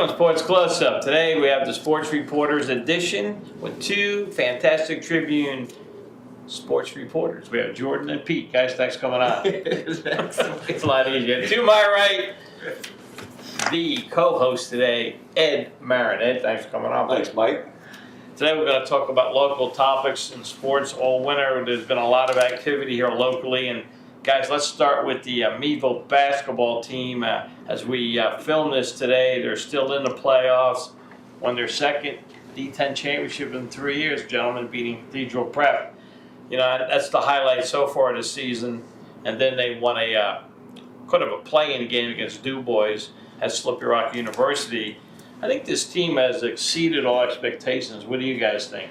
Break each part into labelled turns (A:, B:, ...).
A: Welcome to Sports Close-Up. Today we have the Sports Reporters edition with two fantastic Tribune sports reporters. We have Jordan and Pete. Guys, thanks for coming on. It's a lot easier. To my right, the co-host today, Ed Marin. Ed, thanks for coming on.
B: Thanks, Mike.
A: Today we're going to talk about local topics in sports all winter. There's been a lot of activity here locally. And guys, let's start with the Meadville basketball team. As we film this today, they're still in the playoffs. Won their second D10 championship in 3 years, gentlemen, beating Cathedral Prep. You know, that's the highlight so far this season. And then they won a kind of a play-in game against Du Bois at Slippery Rock University. I think this team has exceeded all expectations. What do you guys think?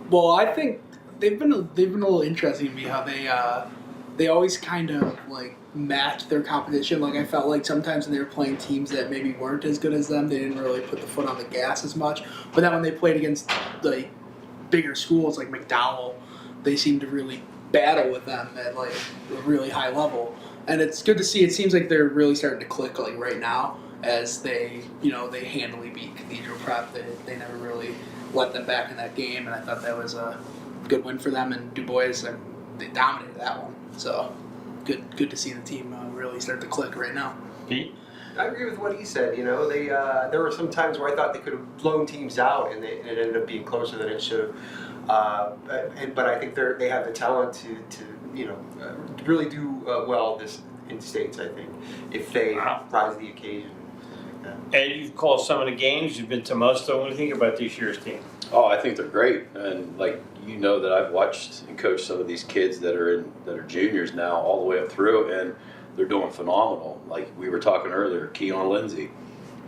C: Well, I think they've been a little interesting to me how they always kind of like match their competition. Like I felt like sometimes when they were playing teams that maybe weren't as good as them, they didn't really put the foot on the gas as much. But then when they played against like bigger schools like McDowell, they seemed to really battle with them at like a really high level. And it's good to see. It seems like they're really starting to click like right now as they handily beat Cathedral Prep. They never really let them back in that game, and I thought that was a good win for them. And Du Bois, they dominated that one. So good to see the team really start to click right now.
A: Pete?
D: I agree with what he said. You know, there were some times where I thought they could have blown teams out, and it ended up being closer than it should have. But I think they have the talent to really do well this in states. I think if they rise to the occasion.
A: Ed, you've called some of the games. You've been to most of them. What do you think about this year's team?
B: Oh, I think they're great, and that I've watched and coached some of these kids that are juniors now, all the way up through, and they're doing phenomenal. Like we were talking earlier, Chiodo Lindsay,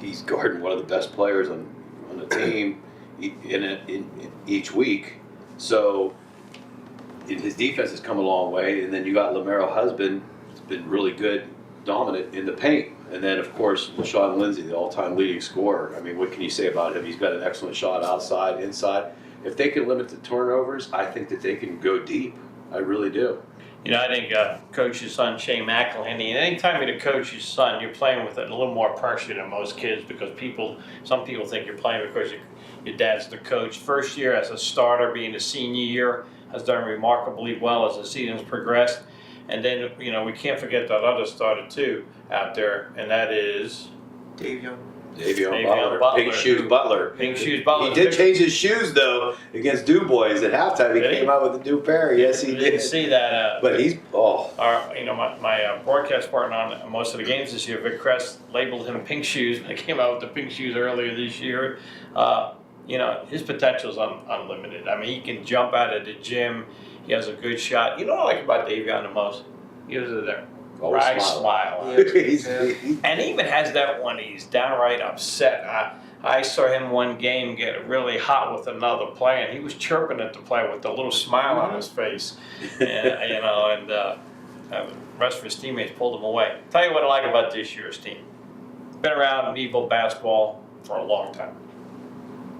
B: he's guarding one of the best players on the team in each week. So his defense has come a long way, and then you got Lamero Husband, has been really good, dominant in the paint. And then, of course, LaShawn Lindsay, the all-time leading scorer. I mean, what can you say about him? He's got an excellent shot outside, inside. If they can limit the turnovers, I think that they can go deep. I really do.
A: You know, I think coach's son, Shane McElhenney, and anytime you're the coach's son, you're playing with a little more pressure than most kids because some people think you're playing because your dad's the coach. First year as a starter, being a senior year, has done remarkably well as the season's progressed. And then, we can't forget that other starter, too, out there, and that is
D: Davion
A: Butler.
B: Pink Shoes Butler.
A: Pink Shoes Butler.
B: He did change his shoes, though, against Du Bois at halftime. He came out with a new pair. Yes, he did.
A: Didn't see that.
B: But he's,
A: my broadcast partner on most of the games this year, Vic Kress, labeled him Pink Shoes when they came out with the Pink Shoes earlier this year. His potential is unlimited. I mean, he can jump out of the gym. He has a good shot. You know what I like about Davion the most? He was there. Right smile. And he even has that when he's downright upset. I saw him one game get really hot with another player, and he was chirping at the player with a little smile on his face. And the rest of his teammates pulled him away. Tell you what I like about this year's team. Been around Meadville basketball for a long time.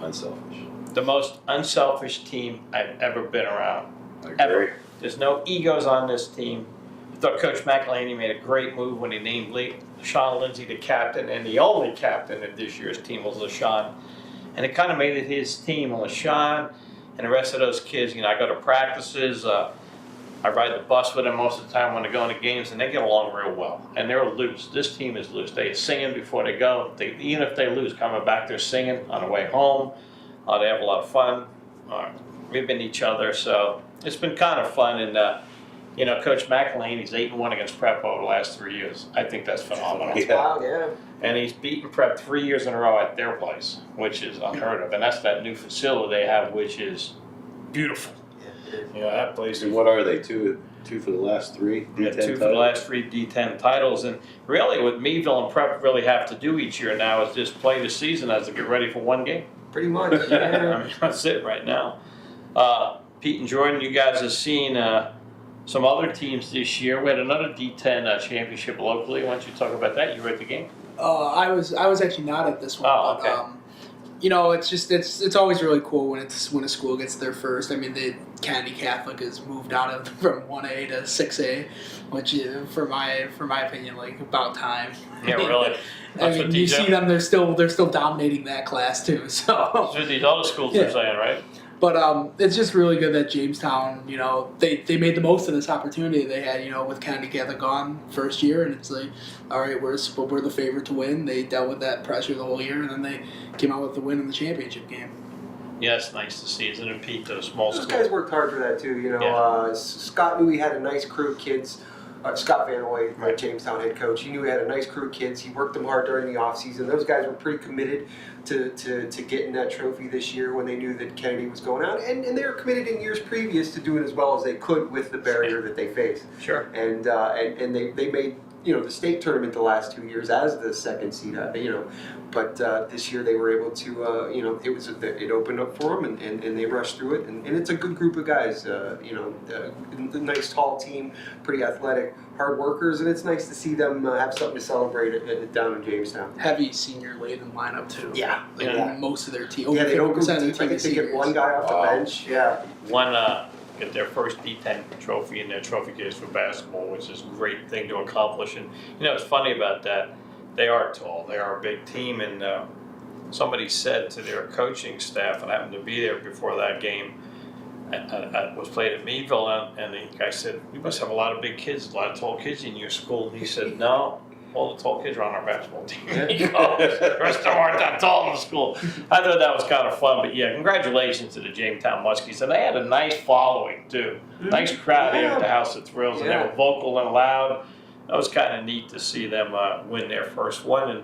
B: unselfish.
A: The most unselfish team I've ever been around.
B: I agree.
A: Ever. There's no egos on this team. I thought Coach McElhenney made a great move when he named LaShawn Lindsay the captain, and the only captain of this year's team was LaShawn. And it kind of made it his team. LaShawn and the rest of those kids, I go to practices. I ride the bus with them most of the time when they go into games, and they get along real well. And they're loose. This team is loose. They sing before they go. Even if they lose, coming back, they're singing on the way home. They have a lot of fun, ribbing each other. So it's been kind of fun. And Coach McElhenney's 8-1 against Prep over the last 3 years. I think that's phenomenal.
D: Wow, yeah.
A: And he's beaten Prep 3 years in a row at their place, which is unheard of. And that's that new facility they have, which is beautiful. That place.
B: And what are they? Two for the last three D10
A: titles? 2 for the last 3 D10 titles. And really what Meadville and Prep really have to do each year now is just play the season as they get ready for one game.
D: Pretty much, yeah.
A: I mean, that's it right now. Pete and Jordan, you guys have seen some other teams this year. We had another D10 championship locally. Why don't you talk about that? You were at the game?
C: I was actually not at this one.
A: Oh, okay.
C: it's always really cool when a school gets there first. I mean, the Kennedy Catholic has moved out of from 1A to 6A, which for my opinion, like about time.
A: Yeah, really.
C: I mean, you see them; they're still dominating that class too. So
A: that's what these other schools are saying, right?
C: But it's just really good that Jamestown, they made the most of this opportunity they had, with Kennedy Catholic gone first year, and it's like, all right, we're the favorite to win. They dealt with that pressure the whole year, and then they came out with the win in the championship game.
A: Yeah, it's nice to see, isn't it, Pete? Those small
D: Those
A: schools.
D: guys worked hard for that too. Scott knew he had a nice crew of kids. Scott Van Hoy, my Jamestown head coach, he knew he had a nice crew of kids. He worked them hard during the offseason. Those guys were pretty committed to getting that trophy this year when they knew that Kennedy was going out. And they were committed in years previous to doing as well as they could with the barrier that they faced.
A: Sure.
D: And they made the state tournament the last 2 years as the second seed, but this year they were able to, it opened up for them and they rushed through it. And it's a good group of guys, a nice tall team, pretty athletic, hard workers, and it's nice to see them have something to celebrate down in Jamestown.
C: Heavy senior laden lineup too.
D: Yeah.
C: Most of their team.
D: Yeah, they don't go
C: 50% of their
D: deep. I
C: team
D: think
C: is
D: they get
C: seniors.
D: one guy off the bench. Yeah.
A: One get their first D10 trophy in their trophy case for basketball, which is a great thing to accomplish. And it's funny about that. They are tall. They are a big team, and somebody said to their coaching staff, and I happened to be there before that game. I was played at Meadville, and the guy said, "You must have a lot of big kids, a lot of tall kids in your school." And he said, "No, all the tall kids are on our basketball team." He goes, "The rest of them aren't that tall in the school." I thought that was kind of fun, but yeah, congratulations to the Jamestown Muskies, and they had a nice following too. Nice crowd here at the House of Thrills, and they were vocal and loud. That was kind of neat to see them win their first one. And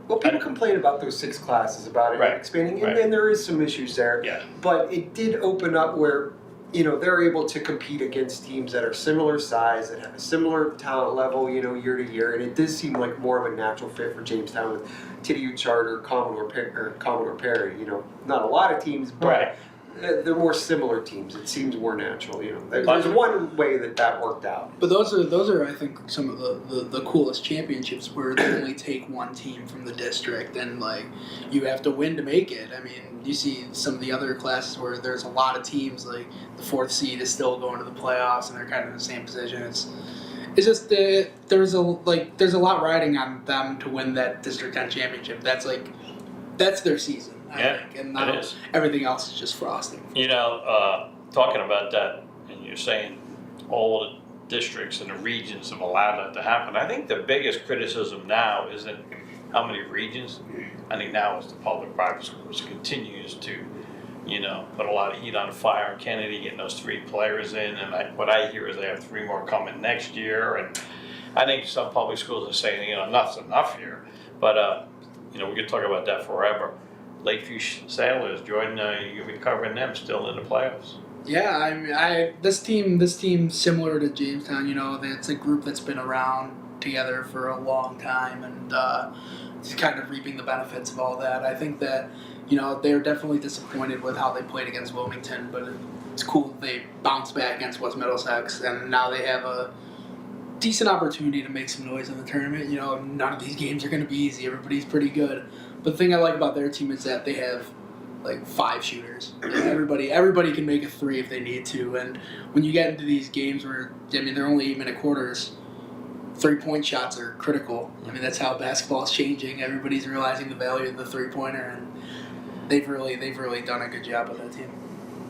D: well, people complain about those 6 classes, about it expanding, and there is some issues there.
A: Yeah.
D: But it did open up where, they're able to compete against teams that are similar size, that have a similar talent level, year to year. And it does seem like more of a natural fit for Jamestown with Tidiu Charter, Commodore Perry. Not a lot of teams, but they're more similar teams. It seems more natural. There's one way that worked out.
C: But those are I think some of the coolest championships where they only take one team from the district and like you have to win to make it. I mean, you see some of the other classes where there's a lot of teams, like the 4th seed is still going to the playoffs and they're kind of in the same position. It's just there's a lot riding on them to win that District 10 championship. That's their season. I think, and now everything else is just frosting.
A: Talking about that, and you're saying all the districts and the regions have allowed that to happen. I think the biggest criticism now isn't how many regions. I think now is the public-private schools continues to, put a lot of heat on the fire. Kennedy getting those 3 players in, and what I hear is they have 3 more coming next year. And I think some public schools are saying, enough's enough here. But we could talk about that forever. Lakeview Sailors, Jordan, you'll be covering them still in the playoffs.
C: Yeah, I mean, this team similar to Jamestown. It's a group that's been around together for a long time, and it's kind of reaping the benefits of all that. I think that they're definitely disappointed with how they played against Wilmington, but it's cool that they bounced back against West Middlesex, and now they have a decent opportunity to make some noise in the tournament. None of these games are going to be easy. Everybody's pretty good. But the thing I like about their team is that they have like 5 shooters. Everybody can make a 3 if they need to. And when you get into these games where they're only 8-minute quarters, 3-point shots are critical. I mean, that's how basketball is changing. Everybody's realizing the value of the 3-pointer, and they've really done a good job with that team.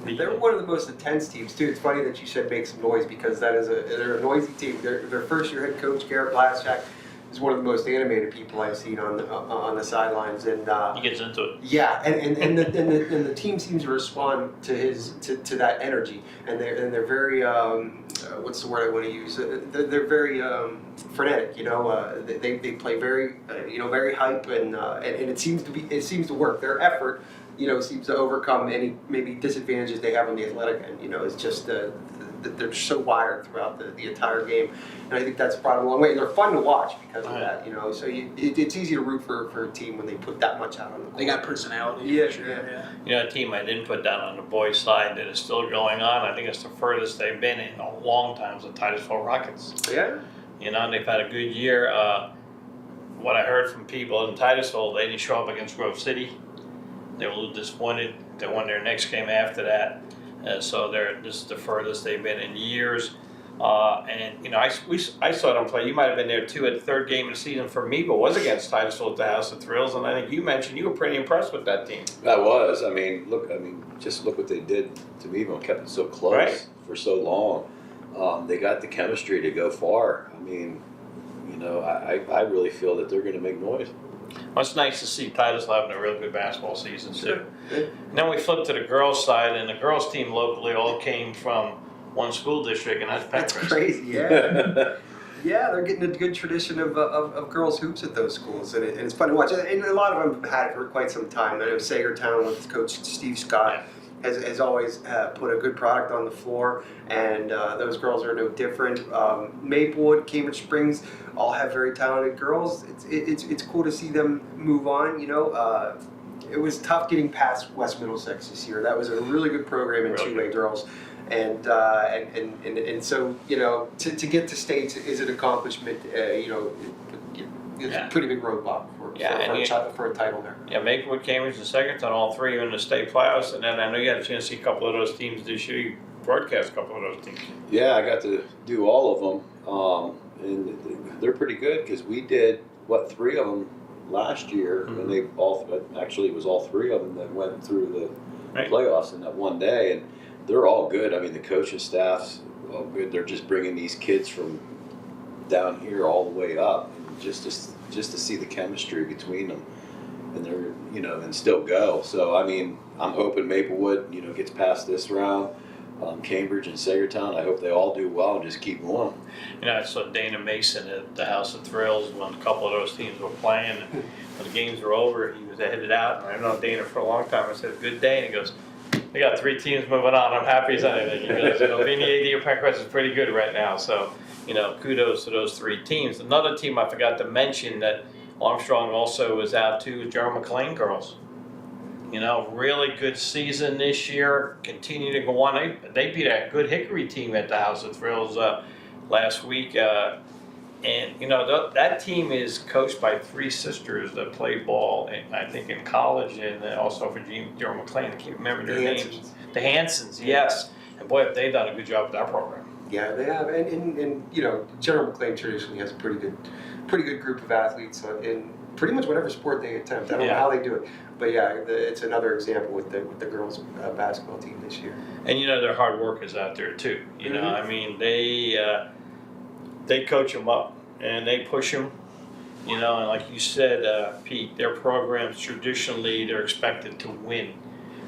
D: They're one of the most intense teams too. It's funny that you said make some noise because they're a noisy team. Their first-year head coach Garrett Blaszczak is one of the most animated people I've seen on the sidelines, and
A: he gets into it.
D: Yeah, and the team seems to respond to that energy, and they're very what's the word I want to use? They're very frenetic. They play very very hype, and it seems to work. Their effort seems to overcome any maybe disadvantages they have on the athletic end. It's just they're so wired throughout the entire game, and I think that's brought them a long way. And they're fun to watch because of that. So it's easy to root for a team when they put that much out on the court.
C: They got personality.
D: Yeah,
C: for sure.
D: yeah.
A: A team I didn't put down on the boys' side that is still going on. I think it's the furthest they've been in a long time. Is the Titusville Rockets.
D: Yeah.
A: They've had a good year. What I heard from people in Titusville, they didn't show up against Grove City. They were a little disappointed. They won their next game after that. So this is the furthest they've been in years. And, you know, I saw them play. You might have been there too at the third game of the season for Meadville was against Titusville at the House of Thrills. And I think you mentioned you were pretty impressed with that team.
B: I was. I mean, just look what they did to Meadville and kept it so close
A: Right.
B: for so long. They got the chemistry to go far. I mean, you know, I really feel that they're going to make noise.
A: Well, it's nice to see Titusville having a real good basketball season too.
D: Yeah.
A: And then we flipped to the girls' side, and the girls' team locally all came from one school district, and that's
D: That's
A: Penrith.
D: crazy, yeah. Yeah, they're getting a good tradition of girls hoops at those schools, and it's fun to watch. And a lot of them have had it for quite some time. I know Sagertown with Coach Steve Scott has always put a good product on the floor, and those girls are no different. Maplewood, Cambridge Springs, all have very talented girls. It's cool to see them move on. You know, it was tough getting past West Middlesex this year. That was a really good program in
A: Really
D: 2A girls. And so, you know, to get to states is an accomplishment. You know, it's a pretty big roadblock for a title there.
A: Yeah, Maplewood, Cambridge, and Sagertown, all three are in the state playoffs, and then I know you had a chance to see a couple of those teams this year. You broadcast a couple of those teams.
B: Yeah, I got to do all of them, and they're pretty good because we did, 3 of them last year, and they actually it was all 3 of them that went through the playoffs in that one day, and they're all good. I mean, the coaching staff's all good. They're just bringing these kids from down here all the way up, and just to see the chemistry between them, and they're, you know, and still go. So I mean, I'm hoping Maplewood, you know, gets past this round. Cambridge and Sagertown, I hope they all do well and just keep going.
A: You know, I saw Dana Mason at the House of Thrills when a couple of those teams were playing. And when the games were over, he was headed out. And I've known Dana for a long time. I said, "Good day." And he goes, "They got 3 teams moving on. I'm happy as anything." He goes, "You know, being the AD of Penrith is pretty good right now." So, you know, kudos to those 3 teams. Another team I forgot to mention that Armstrong also was out to is Gerald McLean girls. You know, really good season this year. Continue to go on. They beat a good Hickory team at the House of Thrills last week. And, you know, that team is coached by 3 sisters that played ball, I think, in college and also for Gerald McLean. I can't remember their names. The Hansens, yes. And boy, have they done a good job with that program.
D: Yeah, they have. And you know, General McLean traditionally has a pretty good group of athletes in pretty much whatever sport they attempt. I don't know how they do it. But yeah, it's another example with the girls basketball team this year.
A: And you know, they're hard workers out there too. You know, I mean, they coach them up and they push them. You know, and like you said, Pete, their programs traditionally they're expected to win.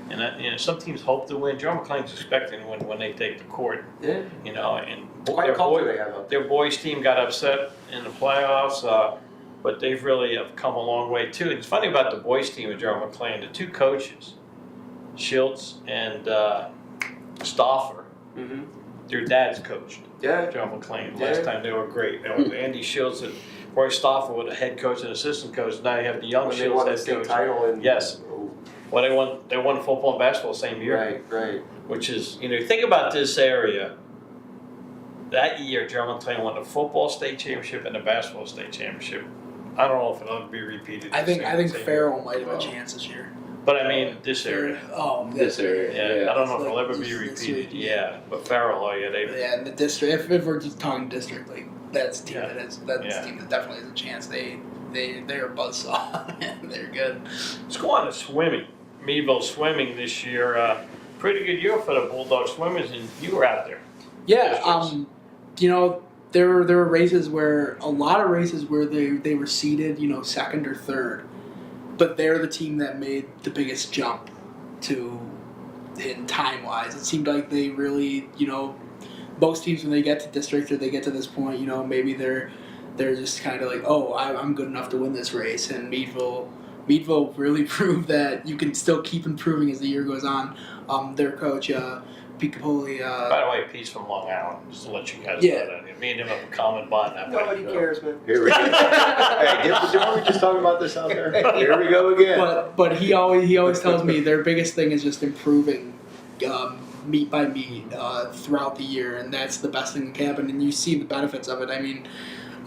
A: And you know, some teams hope to win. John McLean's expecting to win when they take the court.
D: Yeah.
A: You know, and
D: Quite a culture they have up there.
A: their boys team got upset in the playoffs. But they've really have come a long way too. It's funny about the boys team at Gerald McLean. The 2 coaches, Schultz and Stauffer, their dads coached Gerald McLean. Last time they were great. There was Andy Schultz and Roy Stauffer were the head coach and assistant coach. Now you have the young
D: when
A: Schultz
D: they won the
A: head
D: state
A: coach.
D: title. And,
A: Yes. Well, they won football and basketball the same year.
D: Right.
A: Which is, you know, think about this area. That year, Gerald McLean won the football state championship and the basketball state championship. I don't know if it'll be repeated.
C: I think
A: same
C: Farrell might have a chance this year.
A: But I mean, this area.
C: Oh,
B: This area.
A: Yeah, I don't know if
C: Like
A: it'll ever be
C: this
A: repeated.
C: week.
A: Yeah, but Farrell,
C: Yeah, in the district. If we're just talking district, like that's the team
A: Yeah.
C: that's
A: Yeah.
C: the team that definitely has a chance. They're a buzzsaw and they're good.
A: let's go on to swimming. Meadville swimming this year. Pretty good year for the Bulldog swimmers, and you were out there.
C: Yeah, you know, there were races where a lot of races where they were seeded, you know, 2nd or 3rd, but they're the team that made the biggest jump in time wise. It seemed like they really, you know, most teams when they get to district or they get to this point, you know, maybe they're just kind of like, oh, I'm good enough to win this race, and Meadville really proved that you can still keep improving as the year goes on. Their coach, Pete Capoli.
A: By the way, Pete's from Long Island, just to let you guys
C: Yeah.
A: know that. Me and him have a common bond that way.
D: Nobody cares, man.
B: Here we go. Hey, didn't we just talk about this out there? Here we go again.
C: But he always tells me their biggest thing is just improving meet by meet throughout the year, and that's the best thing that can happen. And you see the benefits of it. I mean,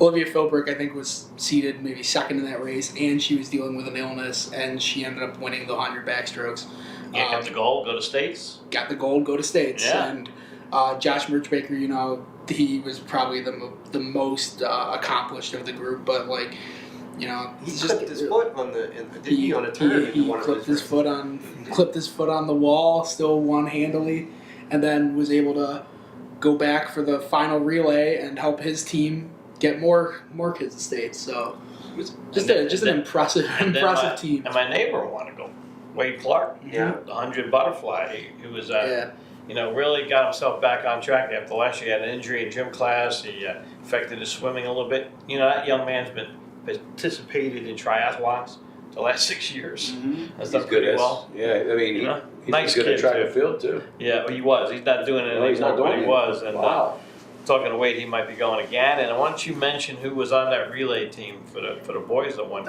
C: Olivia Philbrick, I think, was seated maybe second in that race, and she was dealing with an illness, and she ended up winning the 100 backstrokes.
A: Yeah, got the gold, go to states.
C: Got the gold, go to states.
A: Yeah.
C: And Josh Murchbaker, you know, he was probably the most accomplished of the group, but like, you know,
D: He clipped his foot on a turn.
C: He clipped his foot on the wall, still won handily, and then was able to go back for the final relay and help his team get more kids to states. So it was just an impressive team.
A: And my neighbor won a gold, Wade Clark.
D: Yeah.
A: The 100 butterfly. He was
C: Yeah.
A: you know, really got himself back on track after last year. He had an injury in gym class. He affected his swimming a little bit. You know, that young man's been participated in triathlons the last 6 years. That's done pretty well.
B: Yeah, I mean,
A: You know?
B: he's
A: Nice
B: good
A: kid,
B: at track
A: too.
B: and field too.
A: Yeah, well, he was. He's not doing it
B: No, he's
A: anymore,
B: not doing
A: but he
B: it.
A: was. And
B: Wow.
A: talking to Wade, he might be going again. And why don't you mention who was on that relay team for the boys that won?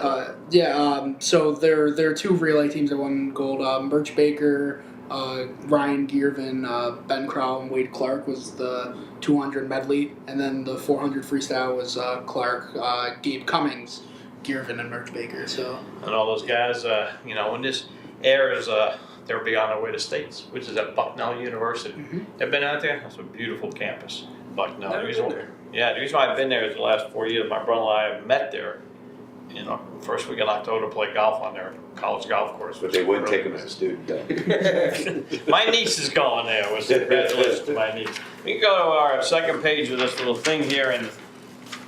C: So there are two relay teams that won gold. Birch Baker, Ryan Geervin, Ben Crow, and Wade Clark was the 200 medley, and then the 400 freestyle was Clark, Gabe Cummings, Geervin, and Birch Baker. So
A: And all those guys, you know, when this airs, they'll be on their way to states, which is at Bucknell University. Have been out there? That's a beautiful campus, Bucknell.
D: Never been there.
A: Yeah, the reason why I've been there is the last 4 years. My brother and I have met there. You know, first week in October to play golf on their college golf course.
B: But they wouldn't take him as a student then.
A: My niece is going there. Was congratulations to my niece. We can go to our second page of this little thing here, and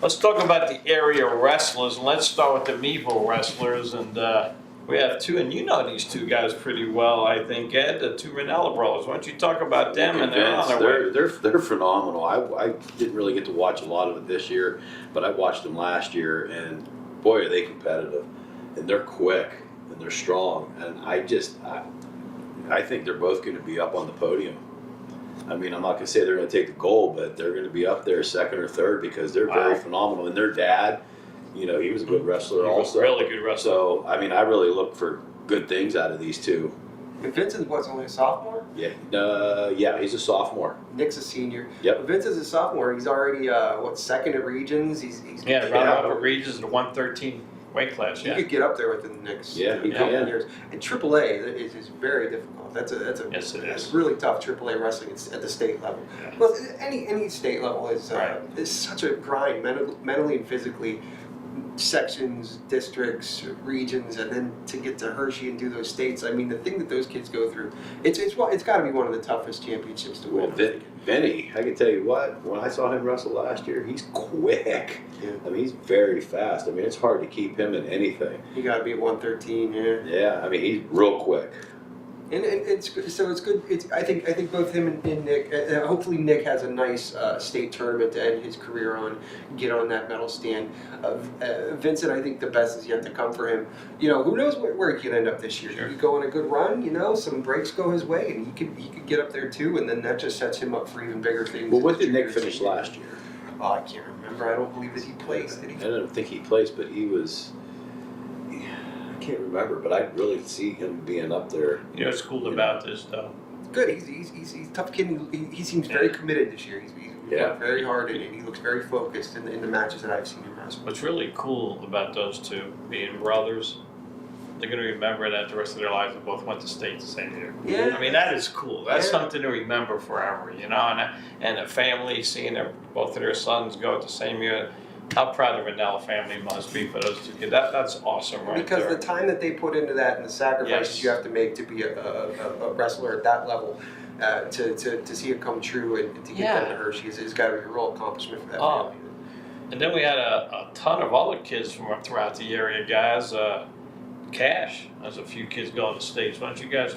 A: let's talk about the area wrestlers. And let's start with the Meadville wrestlers, and we have two, and you know these two guys pretty well, I think, Ed, the two Ranella brothers. Why don't you talk about them? And they're on their way.
B: They're phenomenal. I didn't really get to watch a lot of it this year, but I watched them last year, and boy, are they competitive, and they're quick, and they're strong, and I think they're both going to be up on the podium. I mean, I'm not going to say they're going to take the gold, but they're going to be up there second or third because they're very phenomenal. And their dad, you know, he was a good wrestler also.
A: Really good wrestler.
B: So, I mean, I really look for good things out of these two.
D: And Vincent was only a sophomore?
B: Yeah, he's a sophomore.
D: Nick's a senior.
B: Yep.
D: Vincent's a sophomore. He's already, second at Regions. He's
A: Round up at Regis in the 113 weight class.
D: He
A: Yeah.
D: could get up there within the next
B: he
D: couple
B: can.
D: of years. And AAA is very difficult. That's a
A: Yes, it is.
D: It's really tough AAA wrestling at the state level.
A: Yeah.
D: Well, any state level is
A: Right.
D: such a grind mentally and physically. Sections, districts, regions, and then to get to Hershey and do those states. I mean, the thing that those kids go through, it's got to be one of the toughest championships to
B: Well,
D: win.
B: Vinny, I can tell you what, when I saw him wrestle last year, he's quick.
D: Yeah.
B: I mean, he's very fast. I mean, it's hard to keep him in anything.
D: You got to be at 113, yeah.
B: Yeah, I mean, he's real quick.
D: And it's good. So it's good. I think both him and Nick. Hopefully Nick has a nice state tournament to end his career on, get on that medal stand. Vincent, I think the best is yet to come for him. You know, who knows where he could end up this year?
A: Sure.
D: He could go on a good run. You know, some breaks go his way, and he could get up there too. And then that just sets him up for even bigger things.
B: Well, what did Nick finish last year?
D: Oh, I can't remember. I don't believe that he placed. Did he?
B: I don't think he placed, but he was. I can't remember, but I really see him being up there.
A: You know what's cool about this, though?
D: Good. He's a tough kid. He seems very committed this year. He's worked very hard, and he looks very focused in the matches that I've seen him wrestle.
A: What's really cool about those two being brothers, they're going to remember that the rest of their lives they both went to state the same year.
D: Yeah.
A: I mean, that is cool. That's
D: Yeah.
A: something to remember forever, you know? And a family seeing both of their sons go at the same year. How proud the Ranella family must be for those two kids. That's awesome right
D: Because
A: there.
D: the time that they put into that and the sacrifices
A: Yes.
D: you have to make to be a wrestler at that level, to see it come true and to get them to Hershey has got to be a real accomplishment for that
A: Oh.
D: family.
A: And then we had a ton of other kids from throughout the area, guys. Cash, there's a few kids going to states. Why don't you guys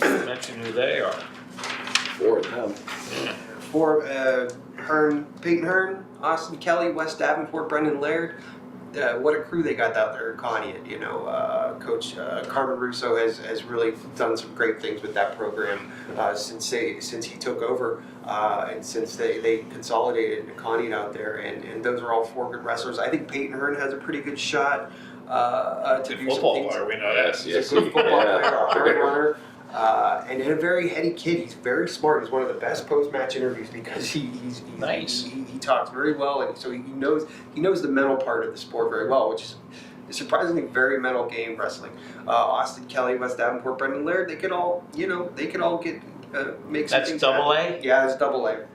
A: mention who they are?
B: 4 of them.
D: For Peyton Hearn, Austin Kelly, West Davenport, Brendan Laird. What a crew they got out there in Conneaut. You know, Coach Carmen Russo has really done some great things with that program since he took over and since they consolidated into Conneaut out there. And those are all 4 good wrestlers. I think Peyton Hearn has a pretty good shot to
A: Good
D: do
A: football
D: some things.
A: player, we know that.
D: He's a good football player, a hard runner. And a very heady kid. He's very smart. He's one of the best post-match interviews because he's
A: Nice.
D: He talks very well, and so he knows the mental part of the sport very well, which is a surprisingly very mental game, wrestling. Austin Kelly, West Davenport, Brendan Laird, they could all get make some
A: That's
D: things
A: double
D: happen.
A: A?
D: Yeah, it's double A.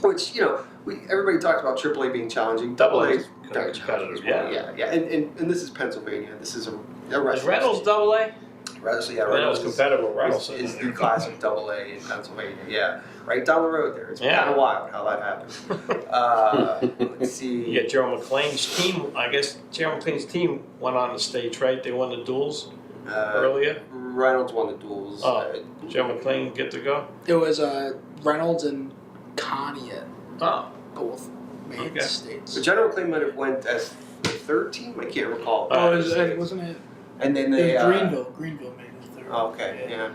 D: Which, everybody talks about triple A being challenging. Double A is very challenging as well. Yeah. And this is Pennsylvania. This is a
A: Is
D: wrestling
A: Reynolds
D: state.
A: double A?
D: Reynolds
A: Reynolds
D: is
A: competitive with Reynolds.
D: is the class of double A in Pennsylvania. Yeah, right down the road there. It's
A: Yeah.
D: kind of wild how that happened. Let's see.
A: Yeah, Gerald McLean's team, I guess Gerald McLean's team went on the stage, right? They won the duels earlier.
D: Reynolds won the duels.
A: Oh. Gerald McLean get to go?
C: It was Reynolds and Connie
A: Oh,
C: both made
A: Okay.
C: states.
D: So General McLean might have went as the third team. I can't recall.
C: Wasn't it?
D: And then
C: It
D: they
C: was Greenville made it third.
D: Oh, okay. Yeah.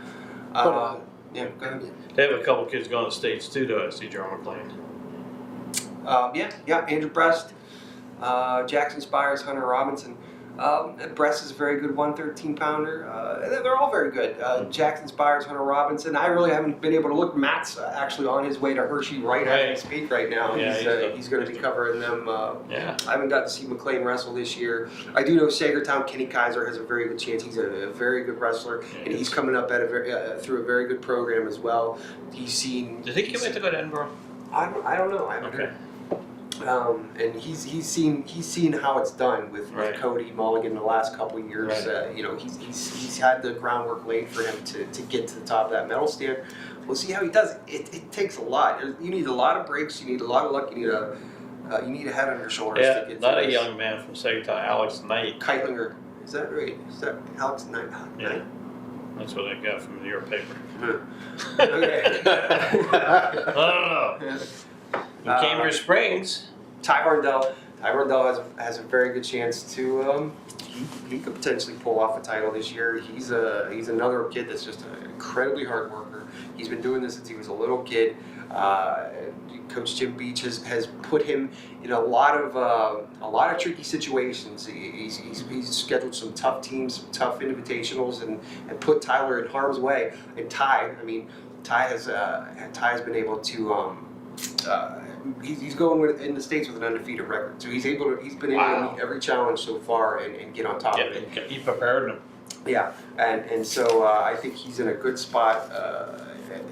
C: But,
D: Yeah. Go ahead.
A: they have a couple kids going to the States too, though, I see Gerald McLean.
D: Yeah. Andrew Brest, Jackson Spires, Hunter Robinson. Brest is a very good 113-pounder. They're all very good. Jackson Spires, Hunter Robinson. I really haven't been able to look. Matt's actually on his way to Hershey right as we speak right now.
A: Yeah,
D: he's going to be covering them.
A: Yeah.
D: I haven't got to see McLean wrestle this year. I do know Sagertown Kenny Kaiser has a very good chance. He's a very good wrestler, and he's coming up at through a very good program as well. He's seen.
A: Did he commit to go to Edinburgh?
D: I don't know. I haven't
A: Okay.
D: heard. And he's seen how it's done with Cody Mulligan the last couple of years.
A: Right.
D: He's had the groundwork laid for him to get to the top of that medal stand. We'll see how he does. It takes a lot. You need a lot of breaks. You need a lot of luck. You need a head on your shoulders to
A: Yeah,
D: get
A: not
D: to
A: a
D: this.
A: young man from Sagertown, Alex Knight.
D: Keitlinger. Is that right? Is that Alex Knight?
A: Yeah. That's what I got from your paper.
D: Okay.
A: I don't know. In Cambridge Springs.
D: Ty Rondell has a very good chance to he could potentially pull off a title this year. He's another kid that's just an incredibly hard worker. He's been doing this since he was a little kid. Coach Jim Beach has put him in a lot of tricky situations. He's scheduled some tough teams, some tough invitationals, and put Tyler in harm's way. And Ty has been able to. He's going in the States with an undefeated record, so he's been able to meet every challenge so far and get on top of it.
A: He prepared him.
D: Yeah, and so I think he's in a good spot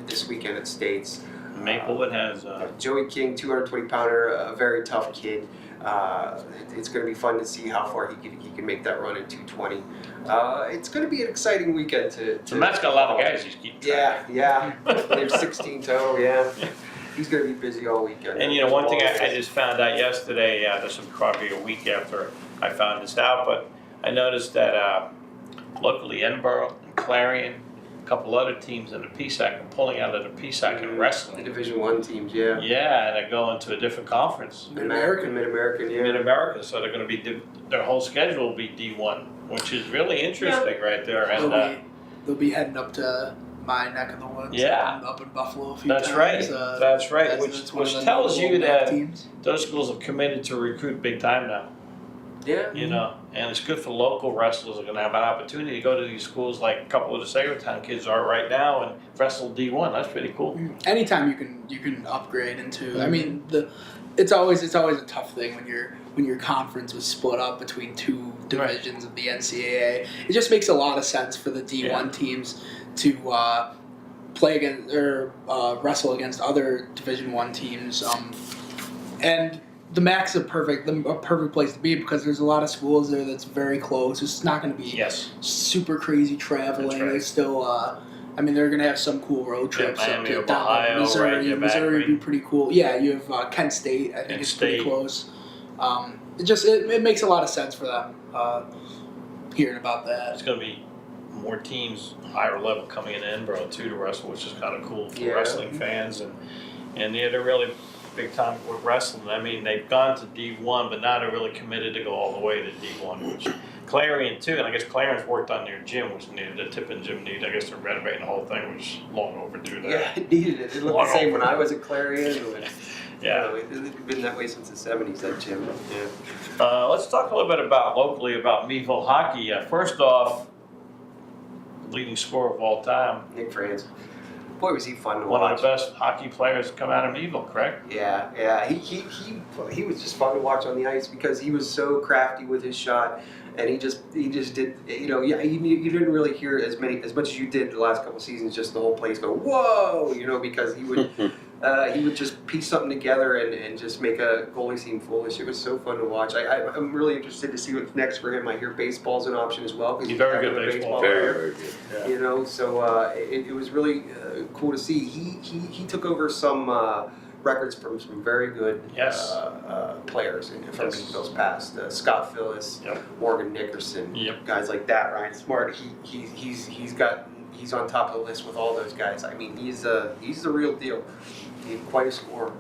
D: this weekend at States.
A: Maplewood has
D: Joey King, 220-pounder, a very tough kid. It's going to be fun to see how far he can make that run in 220. It's going to be an exciting weekend to
A: Matt's got a lot of guys he's keeping track.
D: Yeah. There's 16 total. Yeah. He's going to be busy all weekend.
A: And one thing I just found out yesterday, this was probably a week after I found this out, but I noticed that locally Edinburgh and Clarion, a couple other teams in the PSAC are pulling out of the PSAC in
D: the
A: wrestling.
D: Division I teams, yeah.
A: Yeah, and they're going to a different conference.
D: Mid-American, yeah.
A: Mid-America, so they're going to be, their whole schedule will be D1, which is really interesting right there. And
C: they'll be heading up to my neck of the woods.
A: Yeah.
C: Up in Buffalo a few
A: That's
C: times.
A: right. That's right.
C: That's
A: Which
C: one of the
A: tells you
C: notable
A: that
C: teams.
A: those schools have committed to recruit big time now.
D: Yeah.
A: And it's good for local wrestlers. They're going to have an opportunity to go to these schools like a couple of the Sagertown kids are right now and wrestle D1. That's pretty cool.
C: Anytime you can upgrade into. I mean, it's always a tough thing when your conference was split up between two divisions of the NCAA. It just makes a lot of sense for the D1 teams to play against or wrestle against other Division I teams, and the MAC's a perfect place to be because there's a lot of schools there that's very close. It's not going to be super crazy traveling.
A: That's right.
C: There's still, they're going to have some cool road trips up
A: Miami,
C: to
A: Ohio,
C: Missouri.
A: right,
C: Missouri would be pretty cool. Yeah, you have Kent State. I think it's pretty close. It makes a lot of sense for them hearing about that.
A: It's going to be more teams higher level coming in Edinburgh too to wrestle, which is kind of cool for wrestling fans, and they're really big time with wrestling. I mean, they've gone to D1, but now they're really committed to go all the way to D1, which Clarion too, and I guess Clarion's worked on their gym, which needed the Tippin gym needed. I guess they're renovating the whole thing, which is long overdue there.
D: Yeah, it needed it. It looked the same when I was at Clarion.
A: Yeah.
D: It's been that way since the 70s, that gym. Yeah.
A: Let's talk a little bit about locally about Meadville hockey. First off, leading scorer of all time.
D: Nick Franz. Boy, was he fun to
A: One
D: watch.
A: of the best hockey players to come out of Meadville, correct?
D: Yeah. He was just fun to watch on the ice because he was so crafty with his shot, and he just did. You didn't really hear as much as you did the last couple of seasons. Just the whole place go whoa, because he would. He would just piece something together and just make a goalie seem foolish. It was so fun to watch. I'm really interested to see what's next for him. I hear baseball's an option as well.
A: He's very good baseball.
B: Very good.
A: Yeah.
D: So it was really cool to see. He took over some records from some very good players from Meadville's past. Scott Phillips, Morgan Nickerson, guys like that. Ryan Smart. He's on top of the list with all those guys. I mean, he's the real deal. He's quite a scorer.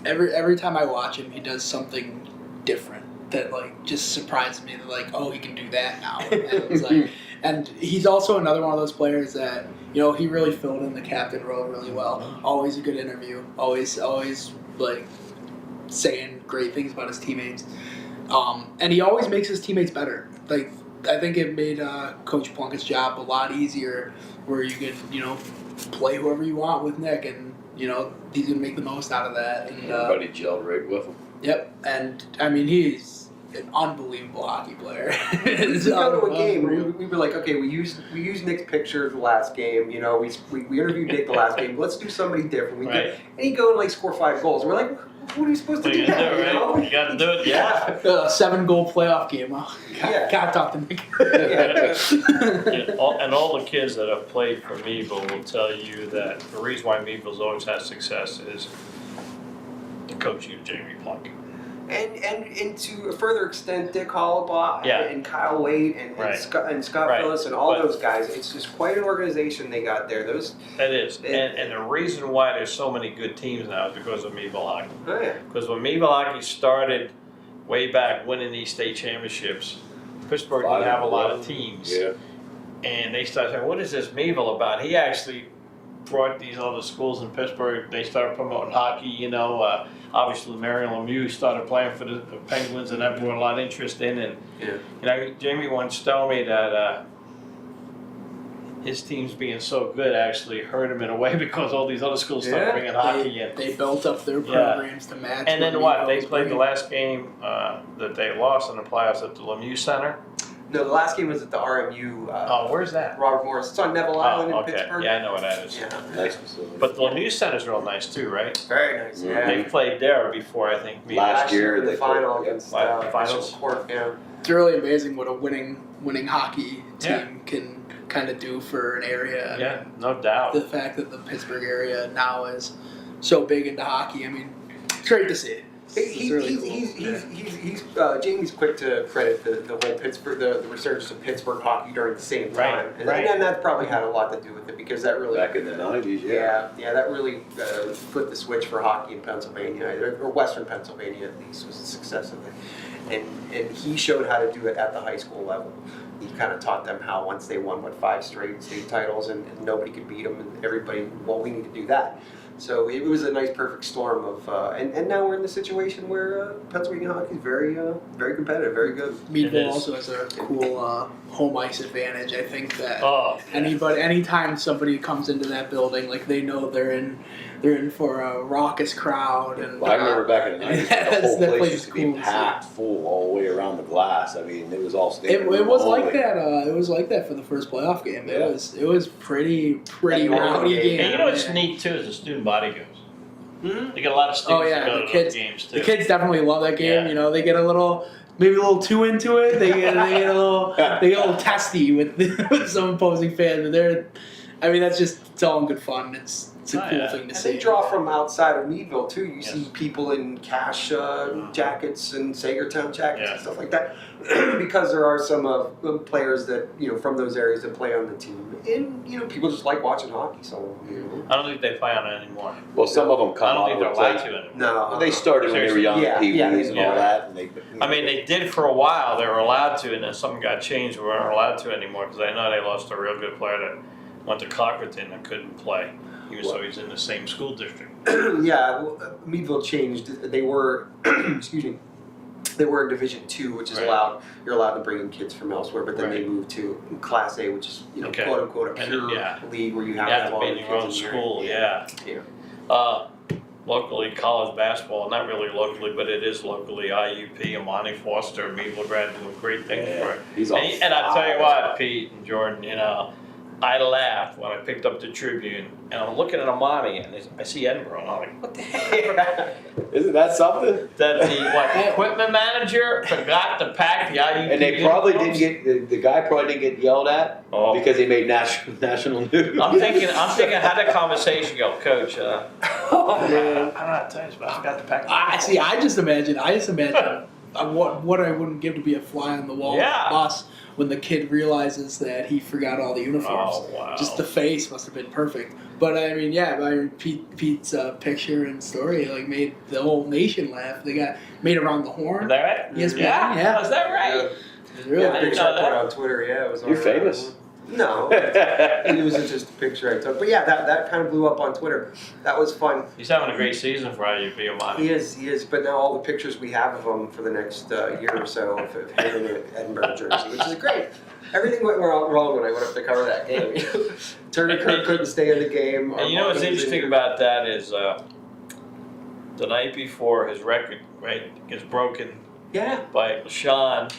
C: Every time I watch him, he does something different that just surprises me. That oh, he can do that now. And it's and he's also another one of those players that he really filled in the captain role really well. Always a good interview. Always saying great things about his teammates. And he always makes his teammates better. I think it made Coach Plunkett's job a lot easier, where you could play whoever you want with Nick, and he's gonna make the most out of that. And
B: everybody gelled right with him.
C: Yep, and I mean he's an unbelievable hockey player.
D: We go to a game. We were like, okay, we used Nick's picture the last game. We interviewed Nick the last game. Let's do somebody different. And he'd go and score 5 goals. We're like, what are you supposed to do?
A: You got to do it.
D: Yeah.
C: 7-goal playoff game. Gotta talk to Nick.
A: And all the kids that have played for Meadville will tell you that the reason why Meadville's always had success is the coach, Jamie Plunk.
D: And to a further extent, Dick Hollabaugh and Kyle Wade and Scott Phillips and all those guys. It's just quite an organization they got there.
A: That is. And the reason why there's so many good teams now is because of Meadville hockey.
D: Oh, yeah.
A: Because when Meadville hockey started way back winning these state championships, Pittsburgh didn't have a lot of teams.
B: Yeah.
A: And they started saying, what is this Meadville about? He actually brought these other schools in Pittsburgh. They started promoting hockey, obviously Marion Lemieux started playing for the Penguins, and that brought a lot of interest in. And Jamie once told me that his teams being so good actually hurt him in a way, because all these other schools started bringing hockey in.
C: They built up their programs to match.
A: And then they played the last game that they lost in the playoffs at the Lemieux Center.
D: No, the last game was at the RMU.
A: Where's that?
D: Robert Morris. It's on Neville Island in Pittsburgh.
A: Yeah, I know what that is.
D: Yeah.
B: Nice facility.
A: But the Lemieux Center's real nice too, right?
D: Very nice. Yeah.
A: They played there before, I think.
B: Last year
D: in the final against
A: finals.
D: Court. Yeah.
C: It's really amazing what a winning hockey team can kind of do for an area.
A: Yeah, no doubt.
C: The fact that the Pittsburgh area now is so big into hockey, I mean, it's great to see.
D: Jamie's quick to credit the whole Pittsburgh, the resurgence of Pittsburgh hockey during the same time, and that probably had a lot to do with it, because that really
B: back in the 90s,
D: that really flipped the switch for hockey in Pennsylvania, or Western Pennsylvania at least, was the success of it, and he showed how to do it at the high school level. He kind of taught them how, once they won 5 straight state titles and nobody could beat them, and everybody, we need to do that. So it was a nice perfect storm of, and now we're in the situation where Pennsylvania hockey is very, very competitive, very good.
C: Meadville also has a cool home ice advantage. I think that anytime somebody comes into that building, they know they're in for a raucous crowd. And
B: I remember back in the 90s, the whole place used to be
C: cool
B: packed full all the way around the glass. I mean, it was all standing.
C: It was like that. It was like that for the first playoff game.
B: Yeah.
C: It was pretty rowdy game.
A: And what's neat too is the student body goes. Mm-hmm. They get a lot of students that go to those games too.
C: The kids definitely love that game.
A: Yeah.
C: They get maybe a little too into it. They get a little testy with some opposing fans. But it's all in good fun. It's a cool thing to see.
D: They draw from outside of Meadville too. You see people in cash jackets and Sagertown jackets and stuff like that, because there are some players that from those areas that play on the team, and people just like watching hockey. So
A: I don't think they play on it anymore.
B: Well, some of them come
A: I don't
B: on
A: think they're
B: with
A: allowed to anymore.
D: No,
B: they started when they were young, PWs and all that. And
A: they did for a while. They were allowed to, and then something got changed. We weren't allowed to anymore, because I know they lost a real good player that went to Cockerton and couldn't play. So he's in the same school district.
D: Meadville changed. They were, excuse me, they were in Division II, which is
A: Right.
D: you're allowed to bring in kids from elsewhere, but then they
A: Right.
D: moved to Class A, which is
A: Okay.
D: quote unquote a
A: And
D: pure
A: yeah.
D: league where you
A: You
D: have
A: have to
D: all
A: be
D: the
A: in
D: kids
A: your own
D: in there.
A: school, yeah.
D: Yeah.
A: Locally, college basketball, not really locally, but it is locally, IUP, Amani Foster, Meadville grad doing great things for it.
B: He's on
A: And I tell you
B: fire.
A: what, Pete and Jordan, I laughed when I picked up the Tribune, and I'm looking at Amani, and I see Edinburgh, and I'm like, what the heck?
B: Isn't that something?
A: That the equipment manager forgot to pack the IUP
B: And they probably didn't
A: uniforms?
B: get the guy probably didn't get yelled at
A: Oh.
B: because he made national news.
A: I'm thinking, how'd that conversation go, Coach?
C: Oh, man.
A: I'm not telling you, but I forgot to pack the
C: I see. I just imagine what I wouldn't give to be a fly on the wall
A: Yeah.
C: bus when the kid realizes that he forgot all the uniforms.
A: Oh, wow.
C: Just the face must have been perfect. But I mean, Pete's picture and story like made the whole nation laugh. They got made around the
A: Is
C: horn.
A: that right?
C: Yes,
A: Yeah?
C: yeah.
A: Is that right?
C: It was really
D: Yeah,
A: I
D: the
A: didn't
D: picture
A: know
D: I put
A: that.
D: on Twitter, it was
B: You're
D: on-
B: famous.
D: No, it was just a picture I took. But yeah, that kind of blew up on Twitter. That was fun.
A: He's having a great season for IUP, Amani.
D: He is. But now all the pictures we have of him for the next year or so of him in an Edinburgh jersey, which is great. Everything went wrong when I went up to cover that game. Turner Kirk couldn't stay in the game.
A: And you know what's interesting about that is the night before his record, right, gets broken
D: Yeah.
A: by LaShawn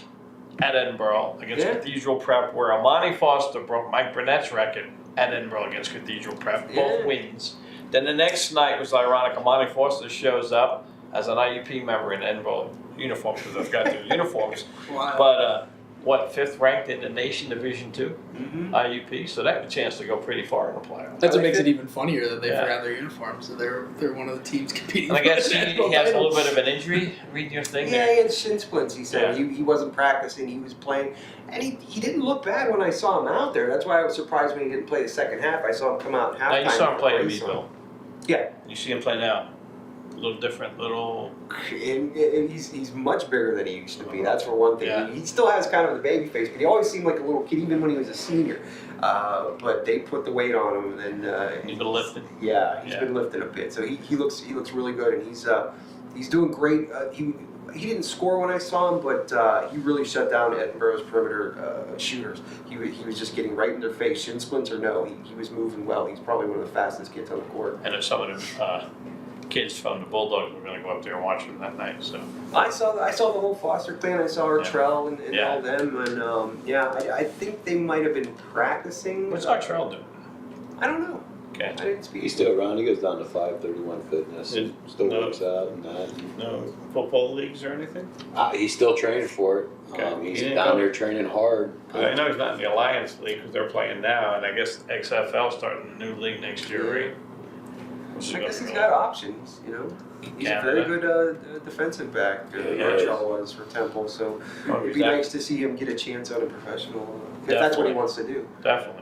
A: at Edinburgh against
D: Yeah.
A: Cathedral Prep, where Amani Foster broke Mike Burnett's record at Edinburgh against Cathedral Prep, both
D: Yeah.
A: wins. Then the next night was ironic. Amani Foster shows up as an IUP member in Edinburgh uniform because I forgot their uniforms.
C: Wow.
A: But fifth ranked in the nation Division II
D: Mm-hmm.
A: IUP, so they have a chance to go pretty far in the playoffs.
C: That's what makes it even funnier that they
A: Yeah.
C: forgot their uniforms. So they're one of the teams competing.
A: And I
C: for
A: guess
C: the
A: he
C: national
A: has a
C: title.
A: little bit of an injury. Read your thing
D: Yeah,
A: there.
D: he had shin splints, he said.
A: Yeah.
D: He wasn't practicing, he was playing. And he didn't look bad when I saw him out there. That's why I was surprised when he didn't play the second half. I saw him come out in halftime.
A: Now you saw him play in
D: Race on.
A: Meadville.
D: Yeah.
A: You see him play now. A little different,
D: And he's much bigger than he used to be. That's for one thing.
A: Yeah.
D: He still has kind of the baby face, but he always seemed like a little kid, even when he was a senior. But they put the weight on him, and
A: he's been lifted.
D: yeah, he's
A: Yeah.
D: been lifted a bit. So he looks really good, and he's doing great. He didn't score when I saw him, but he really shut down Edinburgh's perimeter shooters. He was just getting right in their face, shin splints or no. He was moving well. He's probably one of the fastest kids on the court.
A: And if some of them kids from the Bulldogs were going to go up there and watch him that night, so.
D: I saw the whole Foster clan. I saw Artrell and
A: Yeah.
D: all them, and I think they might have been practicing.
A: What's Artrell doing?
D: I don't know.
A: Okay.
D: I didn't speak.
B: He's still around. He goes down to 531 Fitness.
A: Is-
B: Still
A: no.
B: works out and that.
A: No football leagues or anything?
B: He's still training for it.
A: Okay.
B: He's
A: He didn't
B: down
A: go?
B: there training hard.
A: I know he's not in the Alliance League because they're playing now, and I guess XFL starting a new league next year, right?
D: I guess he's got options. He's a very good defensive back.
A: Yeah, he
D: Artrell was for Temple, so
A: Oh,
D: it'd
A: he's
D: be
A: that-
D: nice to see him get a chance on a professional. If that's what he
A: Definitely.
D: wants to do.
A: Definitely.